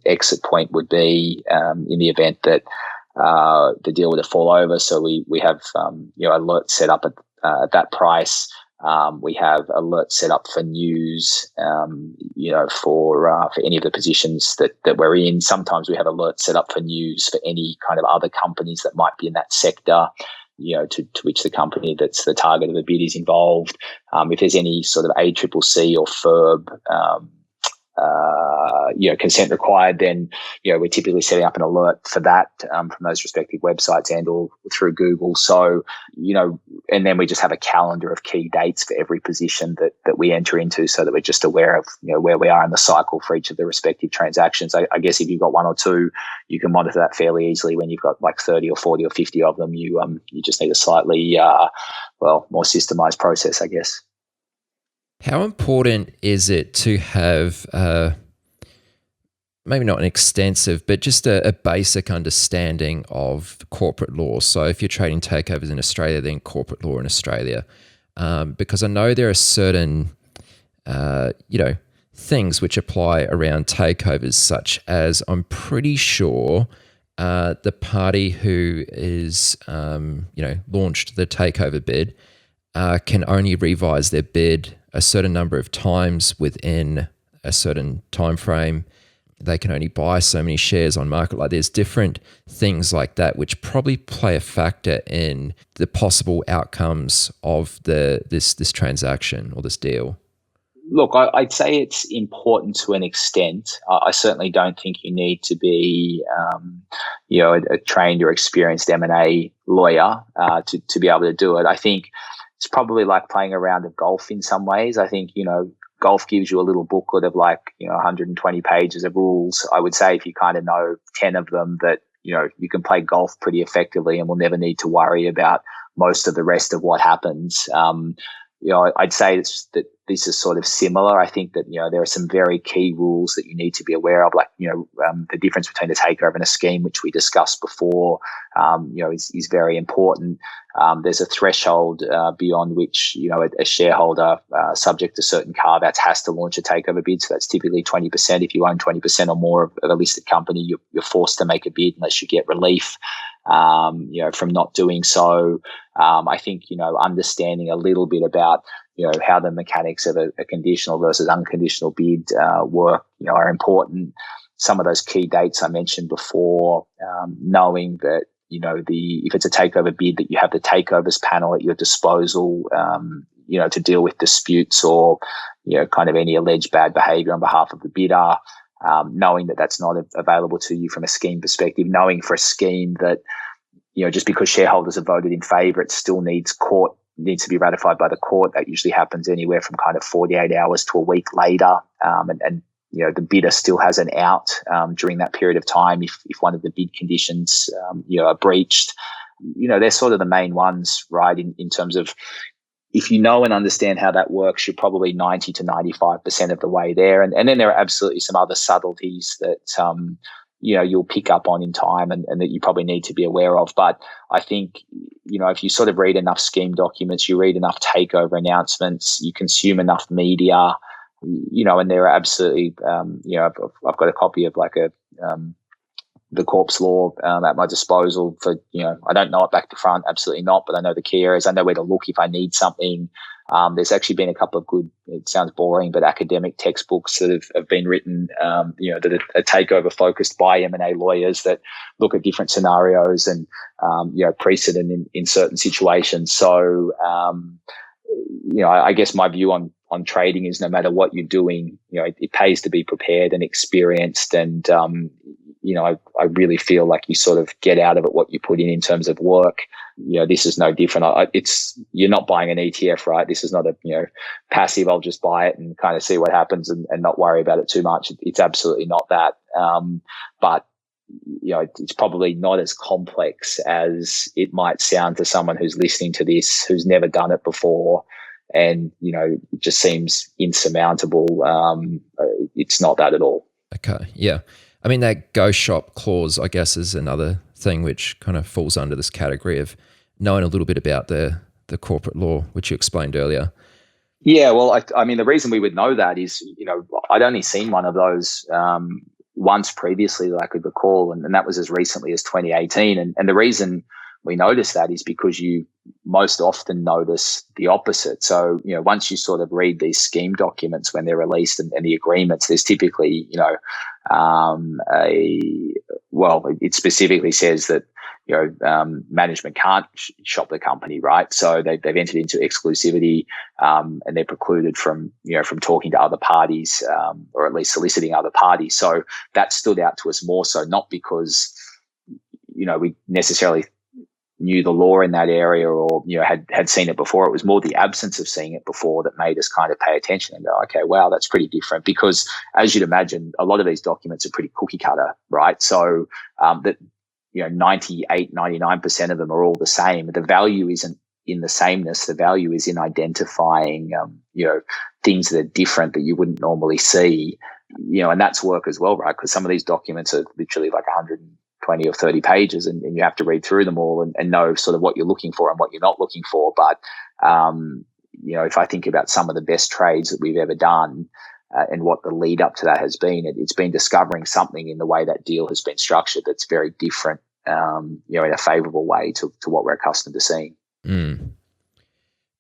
exit point would be in the event that the deal were to fall over. So we have alerts set up at that price. We have alerts set up for news, for any of the positions that we're in. Sometimes we have alerts set up for news for any kind of other companies that might be in that sector, to which the company that's the target of the bid is involved. If there's any sort of ACCC or FIRB consent required, then we're typically setting up an alert for that from those respective websites and or through Google. So and then we just have a calendar of key dates for every position that we enter into, so that we're just aware of where we are in the cycle for each of the respective transactions. I guess if you've got one or two, you can monitor that fairly easily. When you've got like 30 or 40 or 50 of them, you just need a slightly more systemized process, I guess. How important is it to have maybe not an extensive, but just a basic understanding of corporate law? So if you're trading takeovers in Australia, then corporate law in Australia. Because I know there are certain, things which apply around takeovers, such as, I'm pretty sure the party who is, launched the takeover bid can only revise their bid a certain number of times within a certain time frame. They can only buy so many shares on market. Like, there's different things like that which probably play a factor in the possible outcomes of this transaction or this deal. Look, I'd say it's important to an extent. I certainly don't think you need to be, a trained or experienced M&A lawyer to be able to do it. I think it's probably like playing a round of golf in some ways. I think, golf gives you a little booklet of 120 pages of rules. I would say if you kind of know 10 of them, that, you can play golf pretty effectively and will never need to worry about most of the rest of what happens. I'd say that this is sort of similar. I think that, there are some very key rules that you need to be aware of, the difference between a takeover and a scheme, which we discussed before, is very important. There's a threshold beyond which, a shareholder, subject to certain carve-outs, has to launch a takeover bid. So that's typically 20%. If you own 20% or more of a listed company, you're forced to make a bid unless you get relief, from not doing so. I think, understanding a little bit about, how the mechanics of a conditional versus unconditional bid work, are important. Some of those key dates I mentioned before, knowing that, if it's a takeover bid, that you have the takeovers panel at your disposal, to deal with disputes or, kind of any alleged bad behavior on behalf of the bidder. Knowing that that's not available to you from a scheme perspective, knowing for a scheme that, just because shareholders have voted in favour, it still needs to be ratified by the court. That usually happens anywhere from kind of 48 hours to a week later. And the bidder still has an out during that period of time if one of the bid conditions, are breached. They're sort of the main ones, right, in terms of, if you know and understand how that works, you're probably 90 to 95% of the way there. And then there are absolutely some other subtleties that, you'll pick up on in time and that you probably need to be aware of. But I think, if you sort of read enough scheme documents, you read enough takeover announcements, you consume enough media, and there are absolutely, I've got a copy of the corpse law at my disposal for, I don't know it back to front, absolutely not, but I know the key areas. I know where to look if I need something. There's actually been a couple of good, it sounds boring, but academic textbooks that have been written, that are takeover focused by M&A lawyers that look at different scenarios and, precedent in certain situations. So, I guess my view on trading is, no matter what you're doing, it pays to be prepared and experienced. And, I really feel like you sort of get out of it what you put in terms of work. This is no different. You're not buying an ETF, right? This is not a, passive, I'll just buy it and kind of see what happens and not worry about it too much. It's absolutely not that. But, it's probably not as complex as it might sound to someone who's listening to this, who's never done it before. And, it just seems insurmountable. It's not that at all. Okay, yeah. I mean, that go shop clause, I guess, is another thing which kind of falls under this category of knowing a little bit about the corporate law, which you explained earlier. Yeah, well, I mean, the reason we would know that is, I'd only seen one of those once previously that I could recall, and that was as recently as 2018. And the reason we notice that is because you most often notice the opposite. So, once you sort of read these scheme documents when they're released and the agreements, there's typically, it specifically says that, management can't shop the company, right? So they've entered into exclusivity, and they're precluded from talking to other parties, or at least soliciting other parties. So that stood out to us more so, not because, we necessarily knew the law in that area or, had seen it before. It was more the absence of seeing it before that made us kind of pay attention and go, okay, wow, that's pretty different. Because as you'd imagine, a lot of these documents are pretty cookie cutter, right? So, that, 98, 99% of them are all the same. The value isn't in the sameness. The value is in identifying, things that are different that you wouldn't normally see, and that's work as well, right? Because some of these documents are literally like 120 or 30 pages, and you have to read through them all and know sort of what you're looking for and what you're not looking for. But, if I think about some of the best trades that we've ever done, and what the lead up to that has been, it's been discovering something in the way that deal has been structured that's very different, in a favorable way to what we're accustomed to seeing.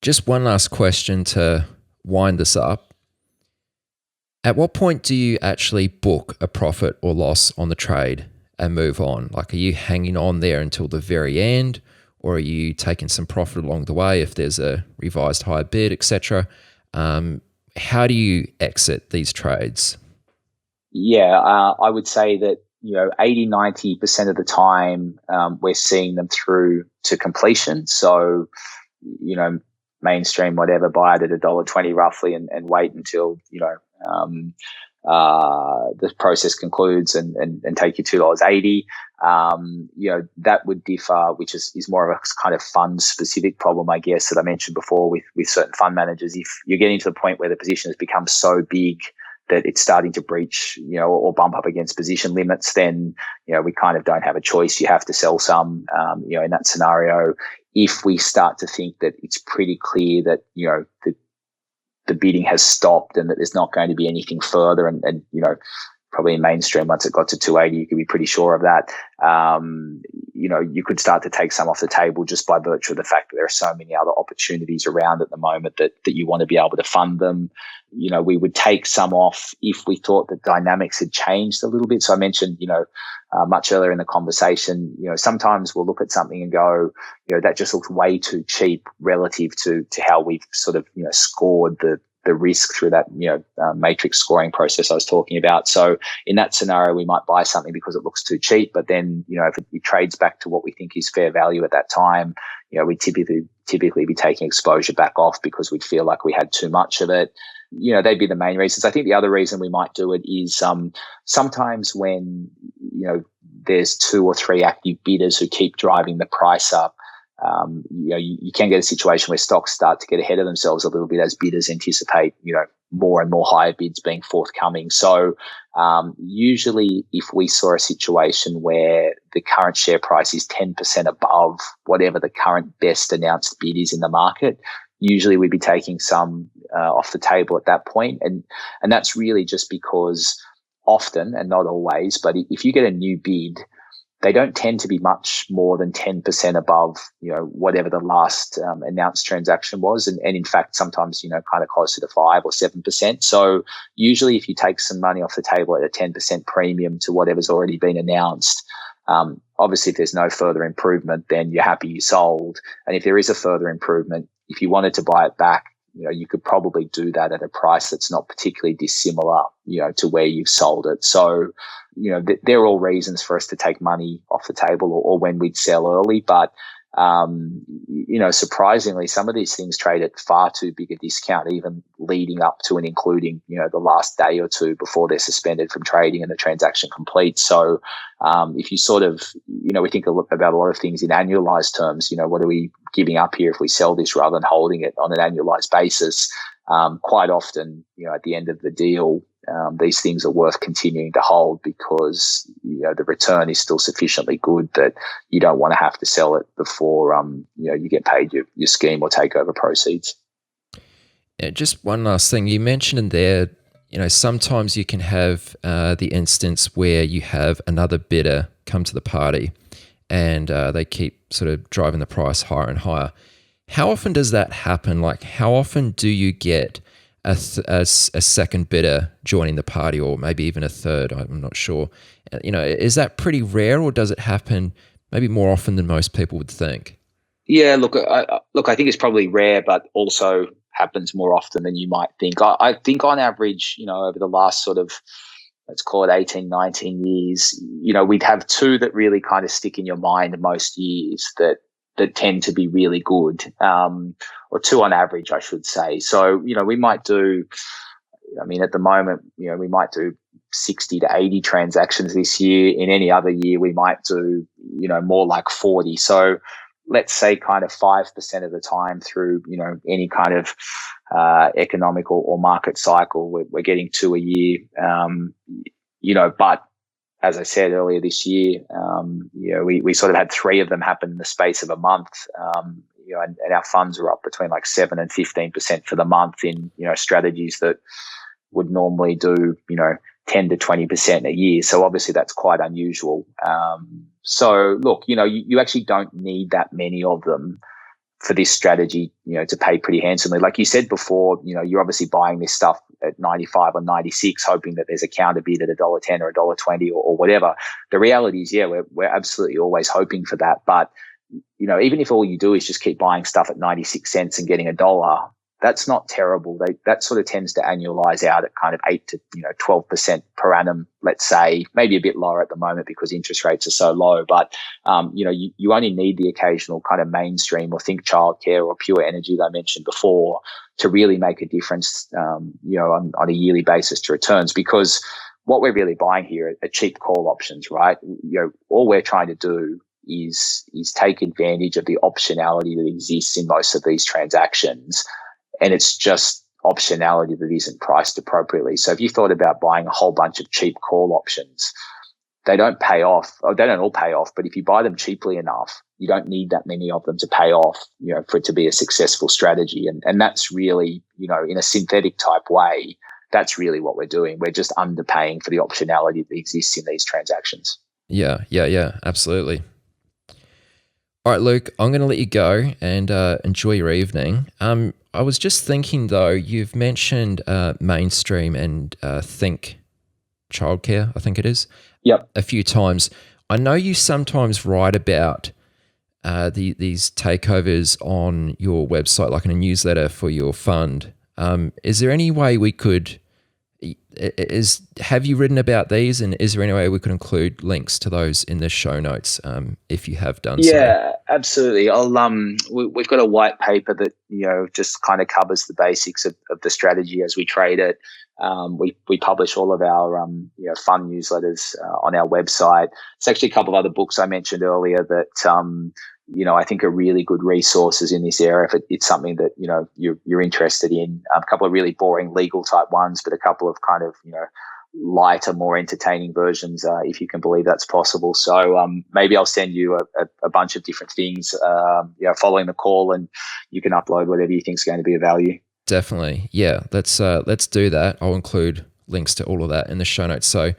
Just one last question to wind this up. At what point do you actually book a profit or loss on the trade and move on? Like, are you hanging on there until the very end, or are you taking some profit along the way if there's a revised higher bid, etc.? How do you exit these trades? Yeah, I would say that, 80, 90% of the time, we're seeing them through to completion. So, mainstream, whatever, buy it at $1.20 roughly and wait until, the process concludes and take you $2.80. That would differ, which is more of a kind of fund specific problem, I guess, that I mentioned before with certain fund managers. If you're getting to the point where the position has become so big that it's starting to breach, or bump up against position limits, then, we kind of don't have a choice. You have to sell some, in that scenario. If we start to think that it's pretty clear that, the bidding has stopped and that there's not going to be anything further, and probably in mainstream, once it got to 280, you could be pretty sure of that. You could start to take some off the table just by virtue of the fact that there are so many other opportunities around at the moment that you want to be able to fund them. We would take some off if we thought the dynamics had changed a little bit. So I mentioned, much earlier in the conversation, sometimes we'll look at something and go, that just looks way too cheap relative to how we've sort of, scored the risk through that, matrix scoring process I was talking about. So in that scenario, we might buy something because it looks too cheap, but then, if it trades back to what we think is fair value at that time, we typically be taking exposure back off because we'd feel like we had too much of it. They'd be the main reasons. I think the other reason we might do it is sometimes when, there's 2 or 3 active bidders who keep driving the price up, you can get a situation where stocks start to get ahead of themselves a little bit as bidders anticipate, more and more higher bids being forthcoming. So usually if we saw a situation where the current share price is 10% above whatever the current best announced bid is in the market, usually we'd be taking some off the table at that point. And that's really just because often, and not always, but if you get a new bid, they don't tend to be much more than 10% above, whatever the last announced transaction was. And in fact, sometimes, kind of closer to 5 or 7%. So usually if you take some money off the table at a 10% premium to whatever's already been announced, obviously if there's no further improvement, then you're happy you sold. And if there is a further improvement, if you wanted to buy it back, you could probably do that at a price that's not particularly dissimilar, to where you've sold it. So, they're all reasons for us to take money off the table or when we'd sell early. But Surprisingly, some of these things trade at far too big a discount, even leading up to and including, the last day or two before they're suspended from trading and the transaction completes. So if you sort of, we think about a lot of things in annualized terms, what are we giving up here if we sell this rather than holding it on an annualized basis? Quite often, at the end of the deal, these things are worth continuing to hold because the return is still sufficiently good that you don't want to have to sell it before you get paid your scheme or takeover proceeds. Yeah, just one last thing. You mentioned in there, sometimes you can have the instance where you have another bidder come to the party and they keep sort of driving the price higher and higher. How often does that happen? Like, how often do you get a second bidder joining the party, or maybe even a third? I'm not sure. Is that pretty rare, or does it happen maybe more often than most people would think? Yeah, look, I think it's probably rare, but also happens more often than you might think. I think on average, over the last sort of, let's call it 18, 19 years, we'd have two that really kind of stick in your mind most years that tend to be really good, or two on average, I should say. So, we might do, at the moment, we might do 60 to 80 transactions this year. In any other year, we might do, more like 40. So let's say kind of 5% of the time through, any kind of economic or market cycle, we're getting two a year, but as I said earlier this year, we sort of had three of them happen in the space of a month, and our funds are up between like 7 and 15% for the month in, strategies that would normally do, 10 to 20% a year. So obviously that's quite unusual. So look, you actually don't need that many of them for this strategy, to pay pretty handsomely. Like you said before, you're obviously buying this stuff at 95 or 96, hoping that there's a counter bid at $1.10 or $1.20 or whatever. The reality is, we're absolutely always hoping for that. But, even if all you do is just keep buying stuff at 96 cents and getting $1, that's not terrible. That sort of tends to annualize out at kind of 8 to 12% per annum, let's say, maybe a bit lower at the moment because interest rates are so low. But you only need the occasional kind of mainstream or think childcare or pure energy that I mentioned before to really make a difference, on a yearly basis to returns. Because what we're really buying here are cheap call options, right? All we're trying to do is take advantage of the optionality that exists in most of these transactions. And it's just optionality that isn't priced appropriately. So if you thought about buying a whole bunch of cheap call options, they don't pay off, or they don't all pay off, but if you buy them cheaply enough, you don't need that many of them to pay off, for it to be a successful strategy. And that's really, in a synthetic type way, that's really what we're doing. We're just underpaying for the optionality that exists in these transactions. Yeah, absolutely. All right, Luke, I'm going to let you go and enjoy your evening. I was just thinking, though, you've mentioned mainstream and think childcare, I think it is, a few times. I know you sometimes write about these takeovers on your website, like in a newsletter for your fund. Is there any way we could... have you written about these, and is there any way we could include links to those in the show notes if you have done so? Yeah, absolutely. We've got a white paper that just kind of covers the basics of the strategy as we trade it. We publish all of our fund newsletters on our website. It's actually a couple of other books I mentioned earlier that I think are really good resources in this area if it's something that you're interested in. A couple of really boring legal type ones, but a couple of kind of lighter, more entertaining versions, if you can believe that's possible. So maybe I'll send you a bunch of different things following the call, and you can upload whatever you think is going to be of value. Definitely, yeah. Let's do that. I'll include links to all of that in the show notes. So,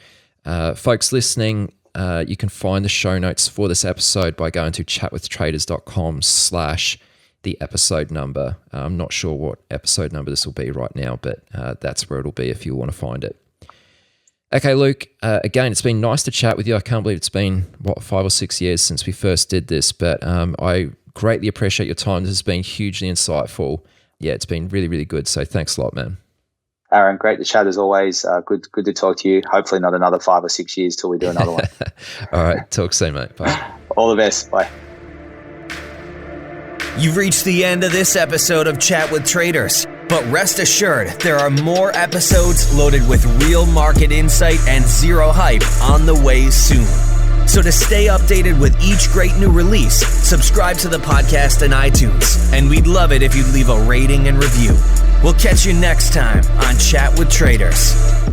folks listening, you can find the show notes for this episode by going to chatwithtraders.com/the episode number. I'm not sure what episode number this will be right now, but that's where it'll be if you want to find it. Okay, Luke, again, it's been nice to chat with you. I can't believe it's been, 5 or 6 years since we first did this, but I greatly appreciate your time. This has been hugely insightful. Yeah, it's been really, really good. So thanks a lot, man. Aaron, great to chat as always. Good to talk to you. Hopefully not another 5 or 6 years till we do another one. All right. Talk soon, mate. Bye. All the best. Bye. You've reached the end of this episode of Chat with Traders, but rest assured there are more episodes loaded with real market insight and zero hype on the way soon. So to stay updated with each great new release, subscribe to the podcast in iTunes, and we'd love it if you'd leave a rating and review. We'll catch you next time on Chat with Traders.